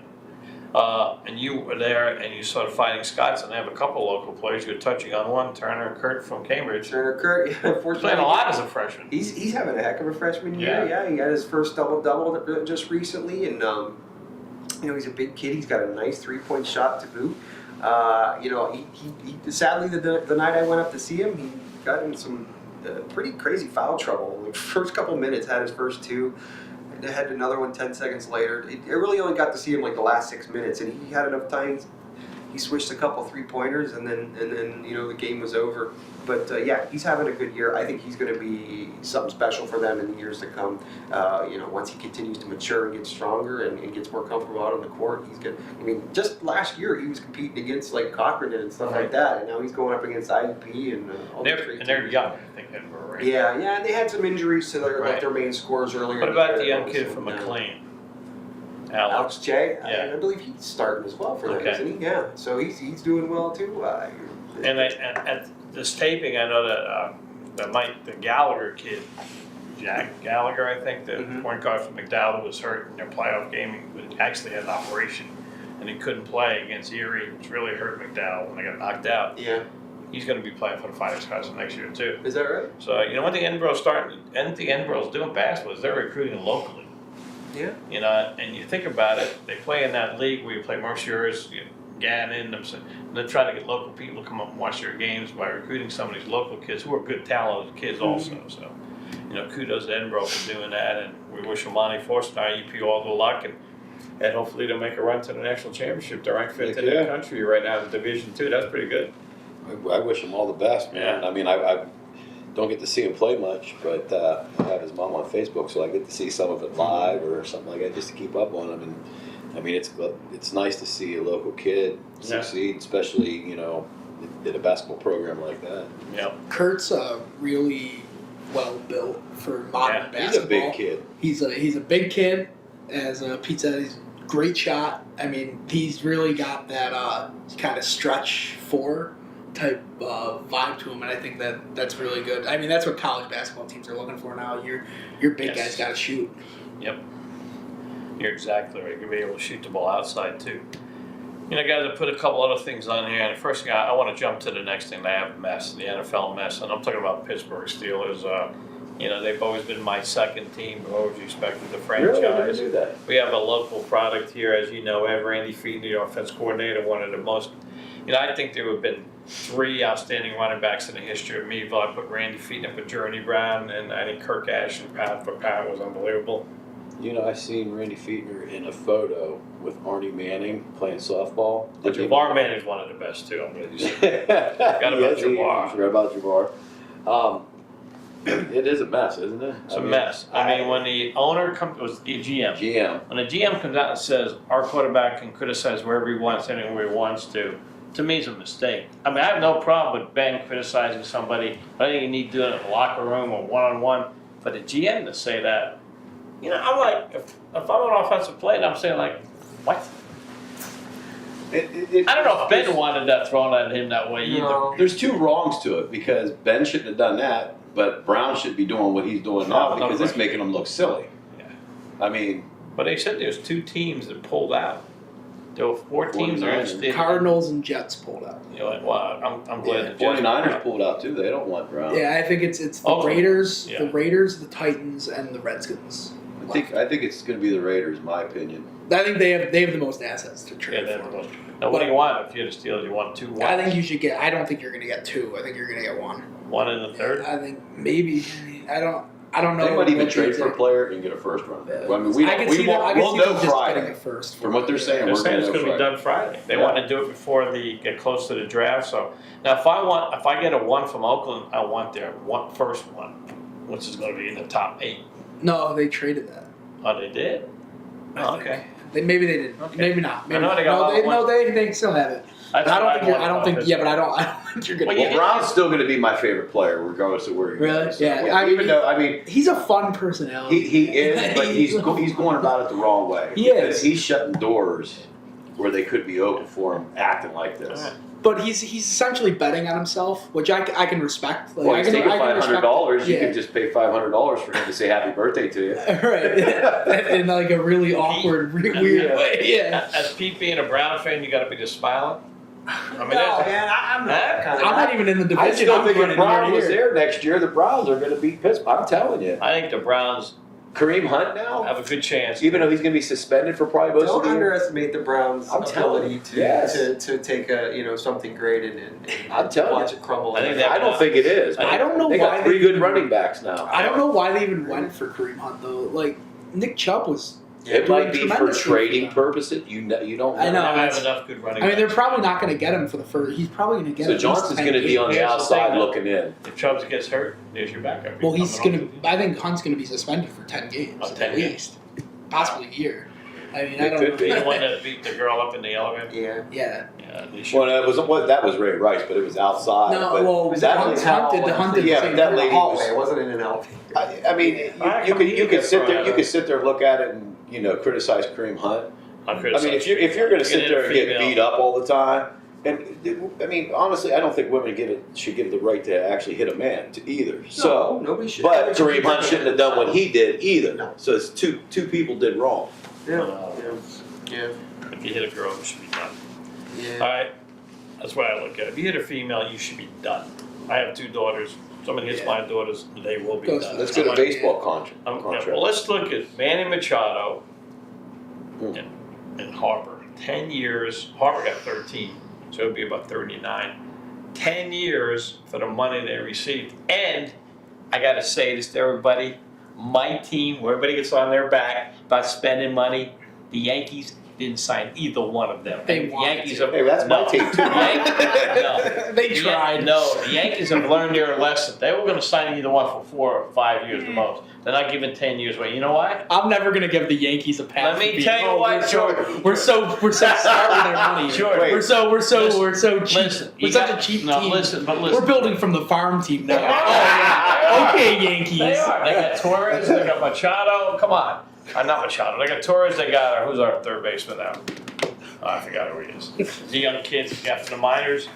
A: And you were there, and you saw the Fighting Scots, and they have a couple local players. You're touching on one, Turner Kurt from Cambridge.
D: Turner Kurt,
A: He's playing
D: unfortunately,
A: a lot as a freshman.
D: he's having a heck of a freshman year.
A: Yeah.
D: Yeah, he got his first double just recently, and he's a big kid. He's got a nice 3-point shot to boot. He sadly the night I went up to see him, he got in some pretty crazy foul trouble. Like first couple minutes, had his first two. They had another one 10 seconds later. I really only got to see him like the last 6 minutes, and he had enough time. He switched a couple 3-pointers, and then the game was over. But he's having a good year. I think he's going to be something special for them in the years to come. Once he continues to mature and get stronger and gets more comfortable out on the court, he's good. I mean, just last year he was competing against like Cochran and stuff like that, and now he's going up against IUP and all these great
A: They're
D: teams.
A: young, I think, Edinburgh, right?
D: Yeah, and they had some injuries to their
A: Right.
D: their main scorers earlier.
A: What
D: in
A: about
D: year.
A: the young kid
D: So,
A: from
D: yeah.
A: McLean?
D: Alex J.
A: Yeah.
D: I believe he's starting as well for them,
A: Okay.
D: isn't he? Yeah. So he's doing well too.
A: And at this taping, I know that the Gallagher kid, Jack Gallagher, I think, the
D: Mhm.
A: point guard from McDowell, was hurt in their playoff game. He actually had an operation, and he couldn't play against Erie, which really hurt McDowell when they got knocked out.
D: Yeah.
A: He's going to be playing for the Fighting Scots next year too.
D: Is that right?
A: So one thing Edinburgh's doing basketball is they're recruiting locally.
D: Yeah.
A: And you think about it, they play in that league where you play Mercier's, Gannon, and they're trying to get local people to come up and watch their games by recruiting some of these local kids who are good, talented kids also. So kudos to Edinburgh for doing that, and we wish Monty Forst and IUP all the luck, and hopefully they'll make a run to the national championship. They're ranked fifth in the country right now in Division II. That's pretty good.
B: I wish him all the best, man.
A: Yeah.
B: I mean, I don't get to see him play much, but I have his mom on Facebook, so I get to see some of it live or something like that just to keep up on him. And I mean, it's nice to see a local kid succeed, especially in a basketball program like that.
A: Yeah.
C: Kurt's really well built for modern basketball.
B: He's a big kid.
C: He's a big kid. As Pete said, he's a great shot. I mean, he's really got that kind of stretch four type vibe to him, and I think that's really good. I mean, that's what college basketball teams are looking for now. Your big guys got to shoot.
A: Yep. You're exactly right. You'll be able to shoot the ball outside too. Guys, I put a couple other things on here. And the first thing, I want to jump to the next thing. They have a mess, the NFL mess, and I'm talking about Pittsburgh Steelers. They've always been my second team. I've always respected the franchise.
B: Really? I never knew that.
A: We have a local product here, as you know. We have Randy Featon, the offense coordinator, one of the most. I think there have been 3 outstanding running backs in the history of Meadville. I put Randy Featon up with Journey Brown, and I think Kirk Ash and Pat was unbelievable.
B: I seen Randy Feetner in a photo with Arnie Manning playing softball.
A: But Javar Manning's one of the best too. I'm glad you said that. Forgot about Javar.
B: Forgot about Javar. It is a mess, isn't it?
A: It's a mess. I mean, when the owner comes, it was the GM. When the GM comes out and says our quarterback can criticize wherever he wants, anywhere he wants to me it's a mistake. I mean, I have no problem with Ben criticizing somebody. I think you need to do it in the locker room or one-on-one. But the GM to say that, I'm like, if I'm an offensive player, and I'm saying like, what? I don't know if Ben wanted that thrown at him that way either.
B: There's 2 wrongs to it because Ben shouldn't have done that, but Brown should be doing what he's doing now because it's making him look silly.
A: Yeah.
B: I mean,
A: but they said there's 2 teams that pulled out. There were 4 teams that are interested.
C: Cardinals and Jets pulled out.
A: Wow, I'm glad the
B: 49ers pulled out too. They don't want Brown.
C: Yeah, I think it's the Raiders, the Titans, and the Redskins.
B: I think it's going to be the Raiders, in my opinion.
C: I think they have the most assets to trade for.
A: Now, what do you want if you're the Steelers? You want 2 ones?
C: I think you should get. I don't think you're going to get 2. I think you're going to get 1.
A: 1 in the third.
C: I think maybe. I don't know.
B: They might even trade for a player and get a first round. I mean, we'll know Friday. From what they're saying,
A: They're saying it's going to be done Friday. They want to do it before they get close to the draft. So now, if I get a 1 from Oakland, I want their first one, which is going to be in the top 8.
C: No, they traded that.
A: Oh, they did. Oh, okay.
C: Maybe they did. Okay. Maybe not. Maybe
A: I know
C: they still have it. I don't think you're gonna.
B: Well, Brown's still going to be my favorite player, regardless of where he goes.
C: Really? Yeah.
B: I mean,
C: he's a fun personality.
B: He is, but he's going about it the wrong way. He's shutting doors where they could be open for him, acting like this.
A: Right.
C: But he's essentially betting on himself, which I can respect.
B: Well, he's taking $500. You can just pay $500 for him to say happy birthday to you.
C: Right. In like a really awkward, weird way. Yeah.
A: As Pete being a Brown fan, you got to be just smiling. I mean,
D: man, I'm
C: not even in the division.
B: I still think if Brown was there next year, the Browns are going to beat Pittsburgh. I'm telling you.
A: I think the Browns
B: Kareem Hunt now
A: have a good chance,
B: even though he's going to be suspended for probably most of the year.
D: Don't underestimate the Browns' ability to take something great and watch it crumble.
B: I don't think it is.
C: I don't know
B: they
C: why
B: got 3 good running backs now.
C: I don't know why they even went for Kareem Hunt though. Like Nick Chubb was.
B: It might be for trading purposes. You don't know.
C: I know.
A: I have enough good running backs.
C: I mean, they're probably not going to get him for the first. He's probably going to get.
B: So Johnson's going to be on the outside looking in.
A: If Chubbs gets hurt, there's your backup.
C: Well, he's going to. I think Hunt's going to be suspended for 10 games at least, possibly a year. I mean, I don't know.
A: The one that beat the girl up in the elevator.
C: Yeah.
B: Well, that was Ray Rice, but it was outside.
C: No, well, was that Hunt did.
B: Yeah, but that lady was.
D: It wasn't in an elevator.
B: I mean, you could sit there. You could sit there, look at it, and criticize Kareem Hunt. I mean, if you're going to sit there and get beat up all the time, and I mean, honestly, I don't think women should get the right to actually hit a man either. So
D: nobody should.
B: But Kareem Hunt shouldn't have done what he did either. No. So it's two people did wrong.
D: Yeah.
A: If you hit a girl, it should be done.
D: Yeah.
A: All right, that's what I look at. If you hit a female, you should be done. I have 2 daughters. Somebody hits my daughters, they will be done.
B: Let's get a baseball contract.
A: Well, let's look at Manny Machado and Harper. 10 years. Harper got 13, so it would be about 39. 10 years for the money they received. And I got to say this to everybody. My team, where everybody gets on their back about spending money, the Yankees didn't sign either one of them.
C: They
A: the
C: wanted
A: Yankees
C: to.
A: have,
B: Hey, that's my team too.
A: no.
C: They tried.
A: No, the Yankees have learned their lesson. They were going to sign either one for 4 or 5 years the most. They're not giving 10 years away. You know why?
C: I'm never gonna give the Yankees a pass.
A: Let me tell you why, George.
C: We're so smart with their money.
A: George,
C: We're so cheap.
A: Listen,
C: We're
A: you
C: such
A: got-
C: a cheap
A: no,
C: team.
A: listen.
C: We're building from the farm team now.
A: They are.
C: Okay, Yankees.
A: They are. They got Torres. They got Machado. Come on. Not Machado. They got Torres. They got who's our third baseman now? Oh, I forgot who he is. The young kids after the minors.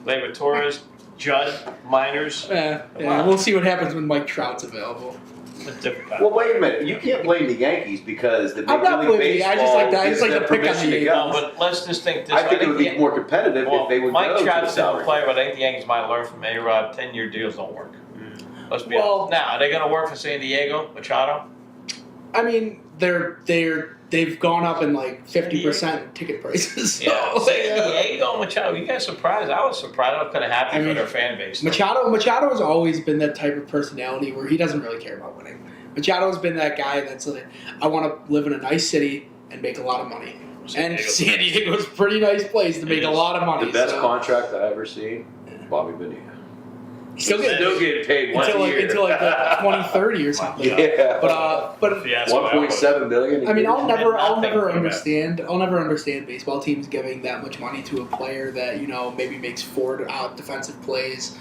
A: They with Torres, Judd, minors.
C: Yeah, we'll see what happens when Mike Trout's available.
A: It's different kind
B: Well,
A: of-
B: wait a minute. You can't blame the Yankees because the
C: I'm
B: Major
C: not
B: League
C: blaming you.
B: Baseball
C: I just like to- I just
B: gives
C: like to
B: them
C: pick on
B: permission
C: the
B: to
C: Yankees.
B: go.
A: No, but let's just think this.
B: I think it would be
A: the-
B: more competitive
A: Well,
B: if they would
A: Mike
B: go to
A: Trout's
B: the
A: a different
B: salary.
A: player, but I think the Yankees might learn from A-Rod. 10-year deals don't work. Let's be
C: Well-
A: honest. Now, are they going to work for San Diego, Machado?
C: I mean, they've gone up in like 50% ticket prices. So,
A: Yeah, San Diego, Machado. You guys surprised? I was surprised. I was kind of happy
C: I
A: for
C: mean,
A: their fan base.
C: Machado has always been that type of personality where he doesn't really care about winning. Machado's been that guy that's like, I want to live in a nice city and make a lot of money. And San Diego's a pretty nice place to make a lot of money.
B: The best
C: so.
B: contract I ever seen, Bobby Bonilla.
C: Still getting
B: paid once
C: until
B: a
C: like,
B: year.
C: until like 2030 or something.
B: Yeah.
C: But
A: Yeah,
B: 1.7 million.
C: I mean, I'll never
A: nothing from
C: understand baseball teams giving that much money to a player that maybe makes 4 defensive plays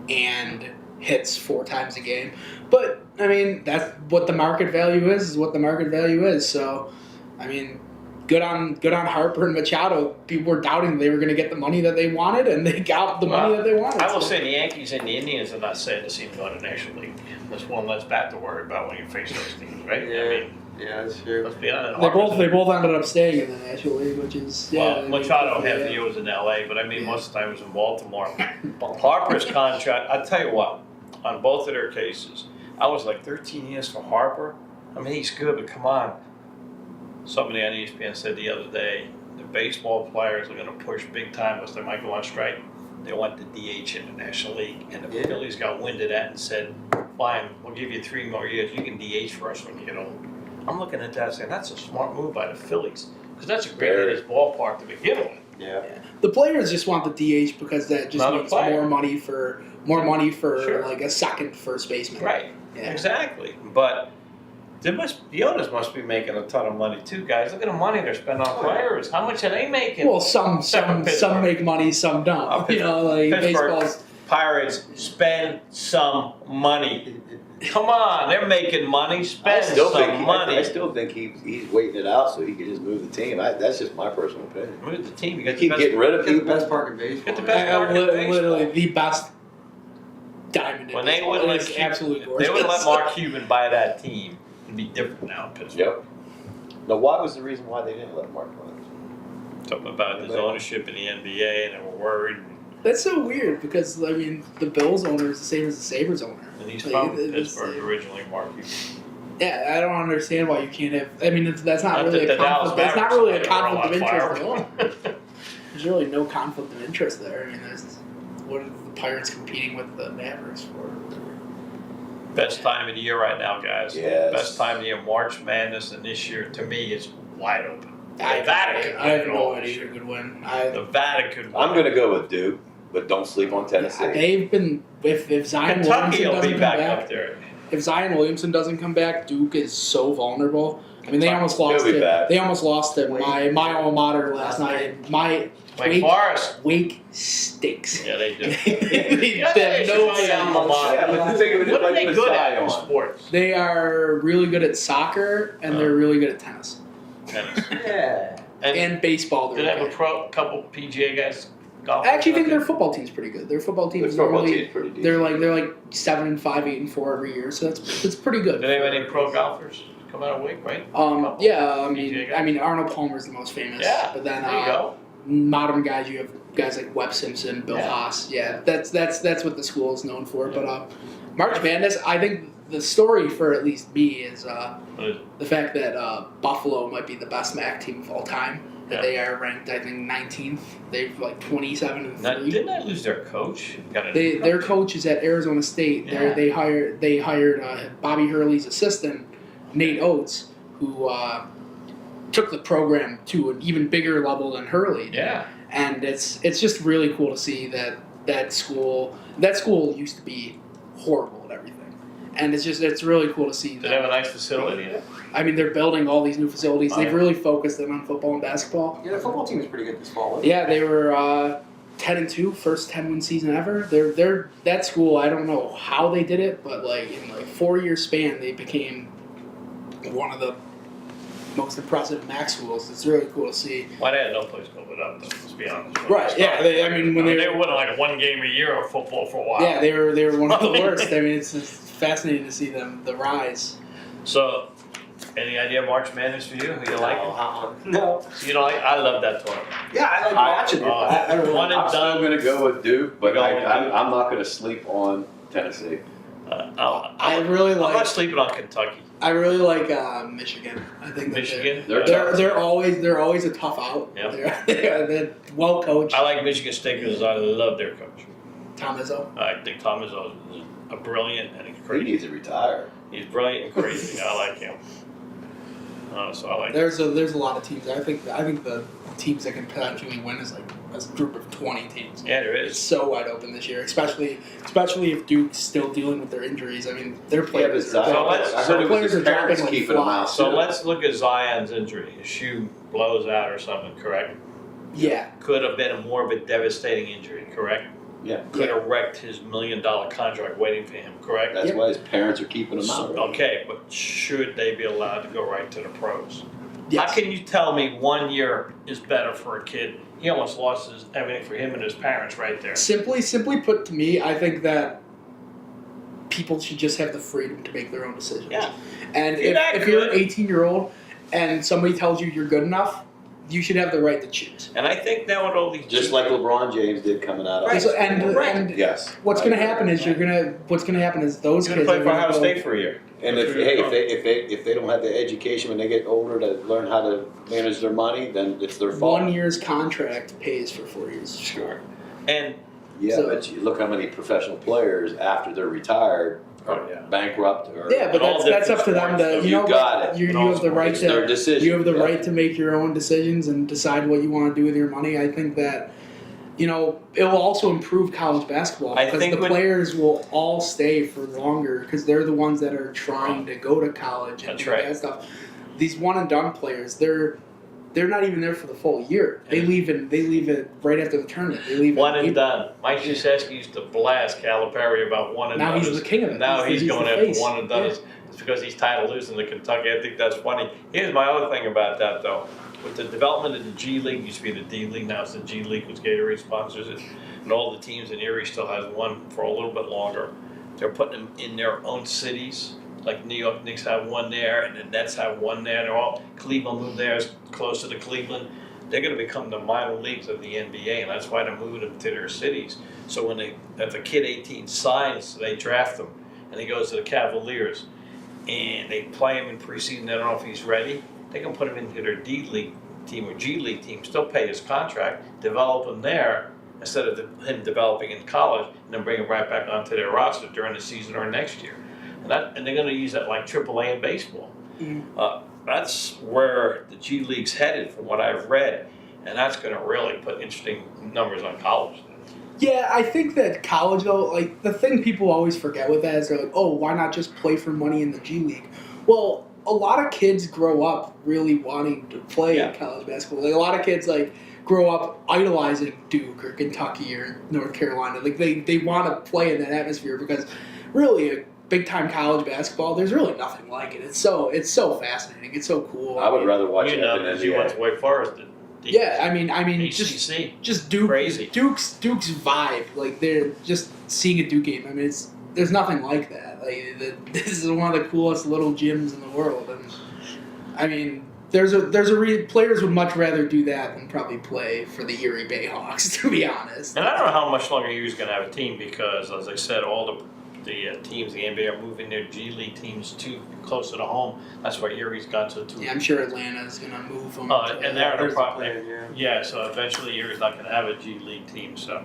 C: and hits 4 times a game. But I mean, that's what the market value is. Is what the market value is. So, I mean, good on Harper and Machado. People were doubting they were going to get the money that they wanted, and they got the money that they wanted.
A: I will
C: So-
A: say the Yankees and the Indians are not saying to see them go to the National League. That's one less bat to worry about when you face those teams, right?
D: Yeah.
A: I mean,
D: Yeah, that's true.
A: let's be honest.
C: They both ended up staying in the National League, which is
A: Well, Machado half the year was in LA, but I mean, most of the time he was in Baltimore. Harper's contract, I tell you what, on both of their cases, I was like 13 years for Harper. I mean, he's good, but come on. Somebody on ESPN said the other day, the baseball players are going to push big time because they might go on strike. They want the DH in the National League, and the Phillies got wind of that and said, fine, we'll give you 3 more years. You can DH for us when you get old. I'm looking at that saying, that's a smart move by the Phillies because that's a great his ballpark to begin with.
D: Yeah.
C: The players just want the DH because that just
A: Another
C: means
A: player.
C: more money for
A: Sure.
C: like a second first baseman.
A: Right,
C: Yeah.
A: exactly. But the owners must be making a ton of money too, guys. Look at the money they're spending on players. How much are they making?
C: Well, some
A: Pittsburgh.
C: make money, some don't.
A: Oh,
C: Like
A: Pittsburgh
C: baseball's.
A: Pirates, spend some money. Come on, they're making money.
B: I
A: Spend
B: still
A: some
B: think
A: money.
B: I still think he's waiting it out so he can just move the team. That's just my personal opinion.
A: Move the team. You
B: You
A: got
B: keep
A: the
B: getting rid of
D: Get the
B: people.
D: best park in baseball.
A: Get the best park in baseball.
C: Literally the best diamond. in
A: When they
C: baseball.
A: would
C: It
A: let
C: is absolutely
A: they
C: gorgeous.
A: would let Mark Cuban buy that team, it'd be different now in Pittsburgh.
B: Yep. Now, why was the reason why they didn't let Mark play?
A: Something about his ownership in the NBA, and they were worried.
C: That's so weird because I mean the Bills owner is the same as the Sabres owner.
A: And he's
C: Like,
A: from
C: it's-
A: Pittsburgh originally, Mark Cuban.
C: Yeah, I don't understand why you can't have. I mean, that's not
A: Not
C: really
A: that
C: a
A: the Dallas
C: conflict. That's not
A: Mavericks
C: really a
A: were
C: conflict of
A: on
C: interest at all.
A: fire.
C: There's really no conflict of interest there. I mean, what are the Pirates competing with the Mavericks for?
A: Best time of the year right now, guys.
B: Yes.
A: Best time of the year, March Madness, and this year, to me, is wide open.
C: I have no
A: win
C: idea who could win.
A: Nevada could win.
B: I'm going to go with Duke, but don't sleep on Tennessee.
C: They've been if Zion
A: Kentucky
C: Williamson
A: will
C: doesn't
A: be
C: come
A: back
C: back.
A: up there.
C: If Zion Williamson doesn't come back, Duke is so vulnerable. I mean, they almost lost
B: He'll be back.
C: They almost lost to my alma mater last night. My
A: Wake Forest.
C: Wake stinks.
A: Yeah, they do.
C: They
A: Yeah,
C: have
A: they
C: no
A: should be alma mater.
B: Yeah, but think of it
A: What are
B: like
A: they
B: with
A: good at in
B: Zion.
A: sports?
C: They are really good at soccer and they're really good at tennis
A: Tennis.
D: Yeah.
C: and baseball.
A: Do they
C: They're
A: have
C: okay.
A: a couple PGA guys golf?
C: I actually think their football team's pretty good. Their football team
B: The
C: is
B: football
C: really
B: team's pretty decent.
C: they're like 7-5, 8-4 every year, so that's pretty good.
A: Do they have any pro golfers come out of Wake, right?
C: Yeah,
A: PGA guys?
C: I mean Arnold Palmer's the most famous.
A: Yeah,
C: but then
A: there you go.
C: modern guys, you have guys like Webb Simpson, Bill
A: Yeah.
C: Haas. Yeah, that's what the school is known for. But March Madness, I think the story for at least me is
A: What is it?
C: the fact that Buffalo might be the best MAC team of all time.
A: Yeah.
C: They are ranked, I think, 19th. They've like 27-3.
A: Now, didn't I lose their coach?
C: Their coach is at Arizona State.
A: Yeah.
C: They hired Bobby Hurley's assistant, Nate Oates, who took the program to an even bigger level than Hurley did.
A: Yeah.
C: And it's just really cool to see that school used to be horrible at everything. And it's really cool to see
A: Did they have a nice facility there?
C: I mean, they're building all these new facilities.
A: Oh,
C: They've
A: yeah.
C: really focused in on football and basketball.
D: Yeah, the football team is pretty good this fall. Wasn't
C: Yeah, they were 10-2, first 10-win season ever. They're that school. I don't know how they did it, but like in like 4-year span, they became one of the most impressive MAC schools. It's really cool to see.
A: Well, they had no place to go but up, though, let's be honest.
C: Right? Yeah. When
A: they were winning like one game a year of football for a while.
C: yeah, they were one of the worst. I mean, it's just fascinating to see the rise.
A: So, any idea of March Madness for you? Who you like?
D: No.
A: You know, I love that tournament.
D: Yeah, I like watching it. I don't know.
A: One and
B: I'm still
A: done.
B: going to go with Duke, but
A: You're going with Duke?
B: I'm not going to sleep on Tennessee.
C: I really
A: I'm not
C: like.
A: sleeping on Kentucky.
C: I really like Michigan. I think that
A: Michigan.
C: They're always a tough out.
A: Yeah.
C: They're well coached.
A: I like Michigan State because I love their coach.
C: Tom Izzo.
A: I think Tom is a brilliant and he's
B: He
A: crazy.
B: needs to retire.
A: He's brilliant and crazy. I like him. So I like.
C: There's a lot of teams. I think the teams that can potentially win is like a group of 20 teams.
A: Yeah, there
C: It's
A: is.
C: so wide open this year, especially if Duke's still dealing with their injuries. I mean, their players.
B: Yeah, but
A: So let's-
B: I heard it was
C: players
B: his
C: are dropping
B: parents
C: like
B: keeping him out.
C: flies.
A: So
B: too.
A: let's look at Zion's injury. His shoe blows out or something, correct?
C: Yeah.
A: Could have been more of a devastating injury, correct?
B: Yeah.
A: Could have wrecked his $1 million contract waiting for him, correct?
B: That's
C: Yep.
B: why his parents are keeping him out.
A: Okay, but should they be allowed to go right to the pros?
C: Yes.
A: How can you tell me 1 year is better for a kid? He almost lost everything for him and his parents right there.
C: Simply put, to me, I think that people should just have the freedom to make their own decisions.
A: Yeah.
C: And
A: You're not
C: if you're an
A: good.
C: 18-year-old and somebody tells you you're good enough, you should have the right to choose.
A: And I think now with all these
B: Just like LeBron James did coming out of
A: Right.
C: And
B: Yes.
C: what's
B: I
C: going to
B: agree.
C: happen is what's going to happen is those
A: he's
C: kids
A: gonna play
C: are
A: for
C: gonna
A: Ohio
C: go-
A: State for a year.
B: And if they don't have the education when they get older to learn how to manage their money, then it's their fault.
C: 1 year's contract pays for 4 years.
A: Sure. And
B: Yeah,
C: So-
B: but you look how many professional players after they're retired are
A: Oh, yeah.
B: bankrupt or
C: Yeah, but
A: And all
C: that's up to
A: different
C: them to
A: sports,
C: you know
B: you got it.
C: you
A: In all
C: have the right
B: it's their
C: to
B: decision.
C: you have the
B: Yeah.
C: right to make your own decisions and decide what you want to do with your money. I think that it will also improve college basketball
A: I
C: because
A: think
C: the
A: when-
C: players will all stay for longer because they're the ones that are trying to go to college and
A: That's
C: do
A: right.
C: that stuff. These one and done players, they're not even there for the full year. They leave it right after the tournament. They leave
A: one
C: in
A: and
C: April.
A: done. Mike Krzyzewski used to blast Calipari about one and
C: Now
A: done.
C: he's the king of it.
A: Now he's
C: the
A: going
C: face.
A: after one and done.
C: Yeah.
A: It's because he's tired of losing to Kentucky. I think that's funny. Here's my other thing about that, though. With the development of the G League, used to be the D League, now it's the G League, which Gatorade sponsors it. And all the teams in Erie still has one for a little bit longer. They're putting them in their own cities. Like New York Knicks have one there, and the Nets have one there. They're all Cleveland moved theirs closer to Cleveland. They're going to become the minor leagues of the NBA, and that's why they're moving them to their cities. So if a kid 18 signs, they draft him, and he goes to the Cavaliers, and they play him in preseason. They don't know if he's ready. They can put him into their D League team or G League team, still pay his contract, develop him there instead of him developing in college, and then bring him right back onto their roster during the season or next year. And they're going to use that like AAA in baseball. That's where the G League's headed, from what I've read, and that's going to really put interesting numbers on college.
C: Yeah, I think that college, though, like, the thing people always forget with that is they're like, oh, why not just play for money in the G League? Well, a lot of kids grow up really wanting to play in college basketball. Like, a lot of kids, like, grow up idolizing Duke or Kentucky or North Carolina. Like, they want to play in that atmosphere because, really, a big-time college basketball, there's really nothing like it. It's so fascinating. It's so cool.
B: I would rather watch
A: You
B: it
A: know,
B: than
A: because you went
B: NBA.
A: to Wake Forest.
C: Yeah, I mean,
A: ACC.
C: just Duke,
A: Crazy.
C: Duke's vibe, like they're just seeing a Duke game. I mean, there's nothing like that. Like this is one of the coolest little gyms in the world, and I mean, players would much rather do that than probably play for the Erie Bayhawks, to be honest.
A: And I don't know how much longer he was going to have a team because, as I said, all the the teams, the NBA are moving their G League teams too closer to home. That's why Erie's got to too.
C: Yeah, I'm sure Atlanta's gonna move them.
A: And they're in a
D: There's the
A: problem.
D: plan, yeah.
A: Yeah, so eventually Erie's not going to have a G League team, so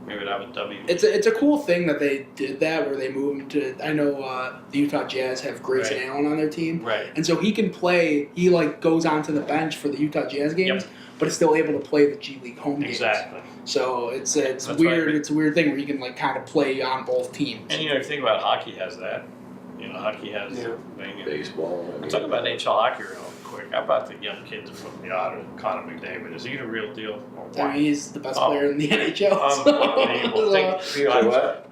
A: maybe they'll have a W.
C: It's a cool thing that they did that where they moved him to. I know the Utah Jazz have Grayson
A: Right.
C: Allen on their team,
A: Right.
C: and so he can play. He like goes onto the bench for the Utah Jazz games,
A: Yep.
C: but is still able to play the G League home games.
A: Exactly.
C: So it's
A: That's
C: weird.
A: right.
C: It's a weird thing where you can like kind of play on both teams.
A: And you know, if you think about it, hockey has that. You know, hockey has
D: Yeah.
A: thing.
B: Baseball. I
A: I'm
B: mean,
A: talking about NHL hockey real quick. How about the young kids from the Otter, Connor McDavid? Is he the real deal or
C: I
A: what?
C: mean, he's the best
A: Oh.
C: player in the NHL.
A: Unbelievable. Think-
B: Say what?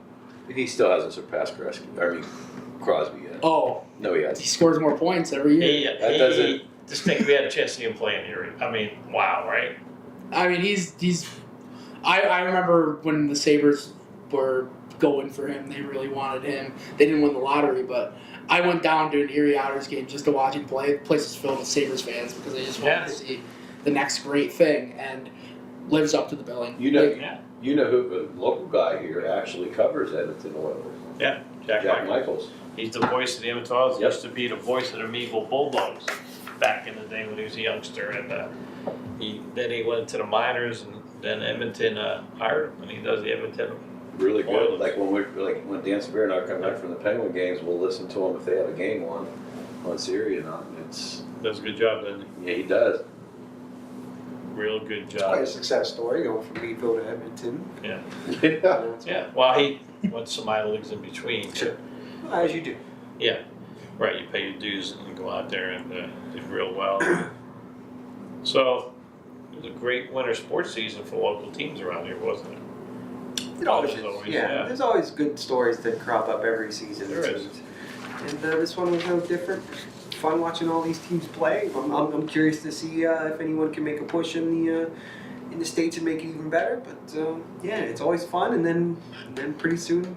B: He still hasn't surpassed Crosby yet.
C: Oh,
B: No, he
C: he
B: hasn't.
C: scores more points every year.
B: That doesn't-
A: Just think we had a chance to see him play in Erie. I mean, wow, right?
C: I mean, he's. I remember when the Sabres were going for him. They really wanted him. They didn't win the lottery, but I went down to an Erie Otters game just to watch him play. The place was filled with Sabres fans because they just wanted to see the next great thing, and lives up to the billing.
B: You know,
C: Like,
A: Yeah.
B: you know who the local guy here actually covers Edmonton Oilers?
A: Yeah, Jack
B: Jack
A: Michael.
B: Michaels.
A: He's the voice of the Edmonton Oilers. He
B: Yep.
A: used to be the voice of the Meadville Bulldogs back in the day when he was a youngster, and then he went to the minors, and then Edmonton hired him, and he does the Edmonton.
B: Really good.
A: Oilers.
B: Like when Dan Severe and I come back from the Penguin games, we'll listen to him if they have a game on Siri and on. It's
A: Does a good job, doesn't
B: yeah, he does.
A: he? Real good
D: It's quite a
A: job.
D: success story going from Meadville to Edmonton.
A: Yeah.
B: Yeah.
A: Yeah. Well, he went some minor leagues in between.
D: Sure. As you do.
A: Yeah. Right. You pay your dues and go out there and did real well. So it was a great winter sports season for local teams around here, wasn't it?
D: It always
A: There's
D: is.
A: always,
D: Yeah,
A: yeah.
D: there's always good stories that crop up every season.
A: There
D: it
A: is.
D: seems. And this one was no different. Fun watching all these teams play. I'm curious to see if anyone can make a push in the states and make it even better. But yeah, it's always fun. And then pretty soon,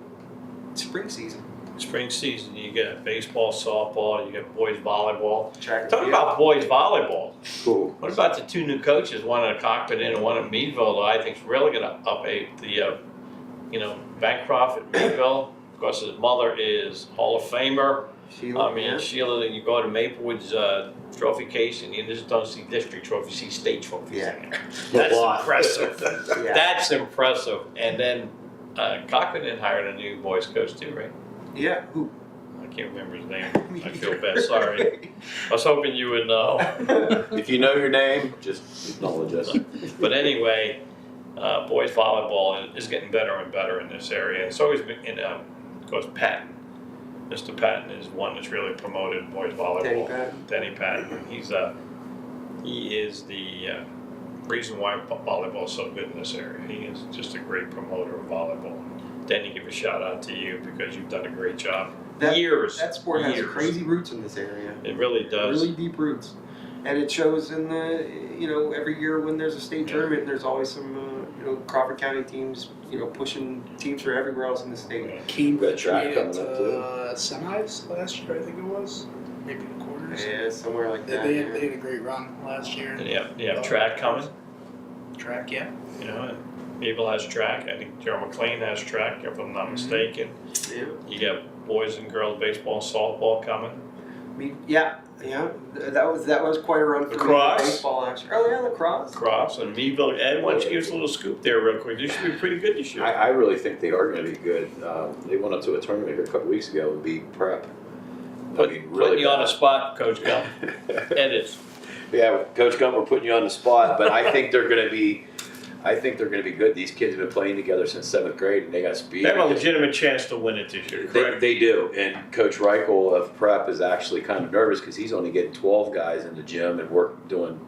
D: spring season.
A: Spring season, you get baseball, softball, you get boys volleyball.
D: Track and
A: Talking
D: field.
A: about boys volleyball.
B: Cool.
A: What about the two new coaches, one at Cockpit and one at Meadville, that I think is really going to update the, Bancroft at Meadville. Of course, his mother is Hall of Famer.
D: Sheila,
A: I mean,
D: yeah.
A: Sheila, then you go to Maplewood's trophy case and you just don't see district trophies, you see state trophies
D: Yeah.
A: in there. That's
B: lot.
A: impressive.
D: Yeah.
A: That's impressive. And then Cockpit hired a new boys coach too, right?
D: Yeah. Who?
A: I can't remember his name. I feel bad, sorry. I was hoping you would know.
B: If you know your name, just acknowledge us.
A: But anyway, boys volleyball is getting better and better in this area. It's always been, of course, Patton. Mr. Patton is one that's really promoted boys volleyball.
D: Denny Patton.
A: Denny Patton. He is the reason why volleyball is so good in this area. He is just a great promoter of volleyball. Denny, give a shout out to you because you've done a great job.
D: That sport has
A: Years.
D: crazy roots in this area.
A: It really does.
D: Really deep roots, and it shows in the every year when there's a state tournament, there's always some Crawford County teams pushing teams from everywhere else in the state.
C: Keene
B: Got track
C: made it
B: coming
C: to
B: up, too.
C: semis last year, I think it was. Maybe the quarters.
D: Yeah, somewhere like that.
C: They
D: yeah.
C: had a great run last year.
A: And you have track coming.
C: Track, yeah.
A: And Meadville has track. I think Gerald McLean has track, if I'm not mistaken.
D: Yeah.
A: You got boys and girls baseball and softball coming.
D: Yeah. That was quite a run for
A: Lacrosse.
D: baseball actually. Oh yeah, lacrosse.
A: Cross and Meadville. Ed, why don't you give us a little scoop there real quick? They should be pretty good this year.
B: I really think they are going to be good. They went up to a tournament here a couple weeks ago and beat Prep.
A: Putting you on the spot, Coach Gump. Edit.
B: Yeah, Coach Gump, we're putting you on the spot, but I think they're going to be. I think they're going to be good. These kids have been playing together since 7th grade, and they got speed.
A: They have a legitimate chance to win it this year, correct?
B: They do, and Coach Reichel of Prep is actually kind of nervous because he's only getting 12 guys in the gym and doing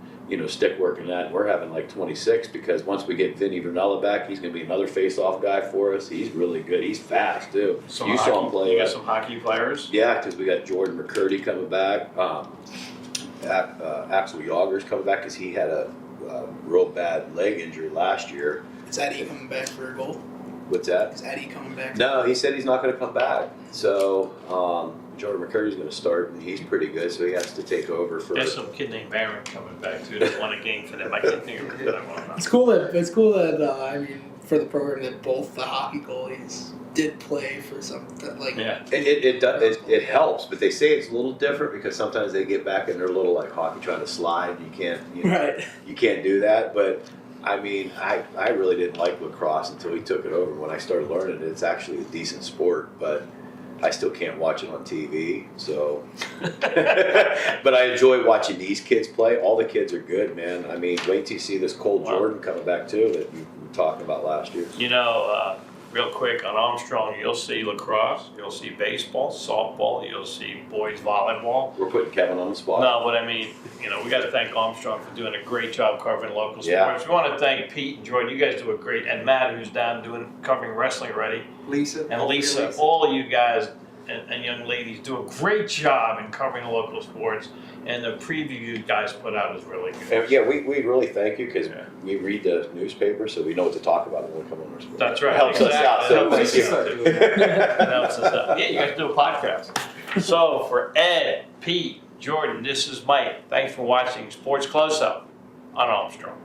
B: stick work and that. And we're having like 26 because once we get Vinny Vernella back, he's going to be another face-off guy for us. He's really good. He's fast too.
A: Some
B: You
A: hockey,
B: saw him play.
A: You got some hockey players.
B: Yeah, because we got Jordan McCurdy coming back. Axel Yager's coming back because he had a real bad leg injury last year.
C: Is Eddie coming back for a goal?
B: What's that?
C: Is Eddie coming back?
B: No, he said he's not going to come back. So Jordan McCurdy's going to start, and he's pretty good, so he has to take over for.
A: There's some kid named Barron coming back too. That won a game for them. I can't think of it.
C: It's cool that I mean for the program that both the hockey goalies did play for some like.
A: Yeah.
B: It helps, but they say it's a little different because sometimes they get back in their little like hockey trying to slide.
C: Right.
B: You can't do that. But I mean, I really didn't like lacrosse until we took it over. When I started learning it, it's actually a decent sport, but I still can't watch it on TV. So, but I enjoy watching these kids play. All the kids are good, man. I mean, wait till you see this Cole Jordan coming back too that we were talking about last year.
A: You know, real quick on Armstrong, you'll see lacrosse, you'll see baseball, softball, you'll see boys volleyball.
B: We're putting Kevin on the spot.
A: No, but I mean, you know, we got to thank Armstrong for doing a great job covering local
B: Yeah.
A: sports. We want to thank Pete and Jordan. You guys do a great, and Matt, who's down covering wrestling already,
D: Lisa.
A: and Lisa. All of you guys and young ladies do a great job in covering the local sports. And the preview you guys put out is really good.
B: And yeah, we really thank you because we read the newspaper, so we know what to talk about when we come on our sport.
A: That's right.
B: It helps us out.
A: It
B: So
A: helps
B: thank
A: us
B: you.
A: out. It helps us out. Yeah, you guys do a podcast. So for Ed, Pete, Jordan, this is Mike. Thanks for watching Sports Close Up on Armstrong.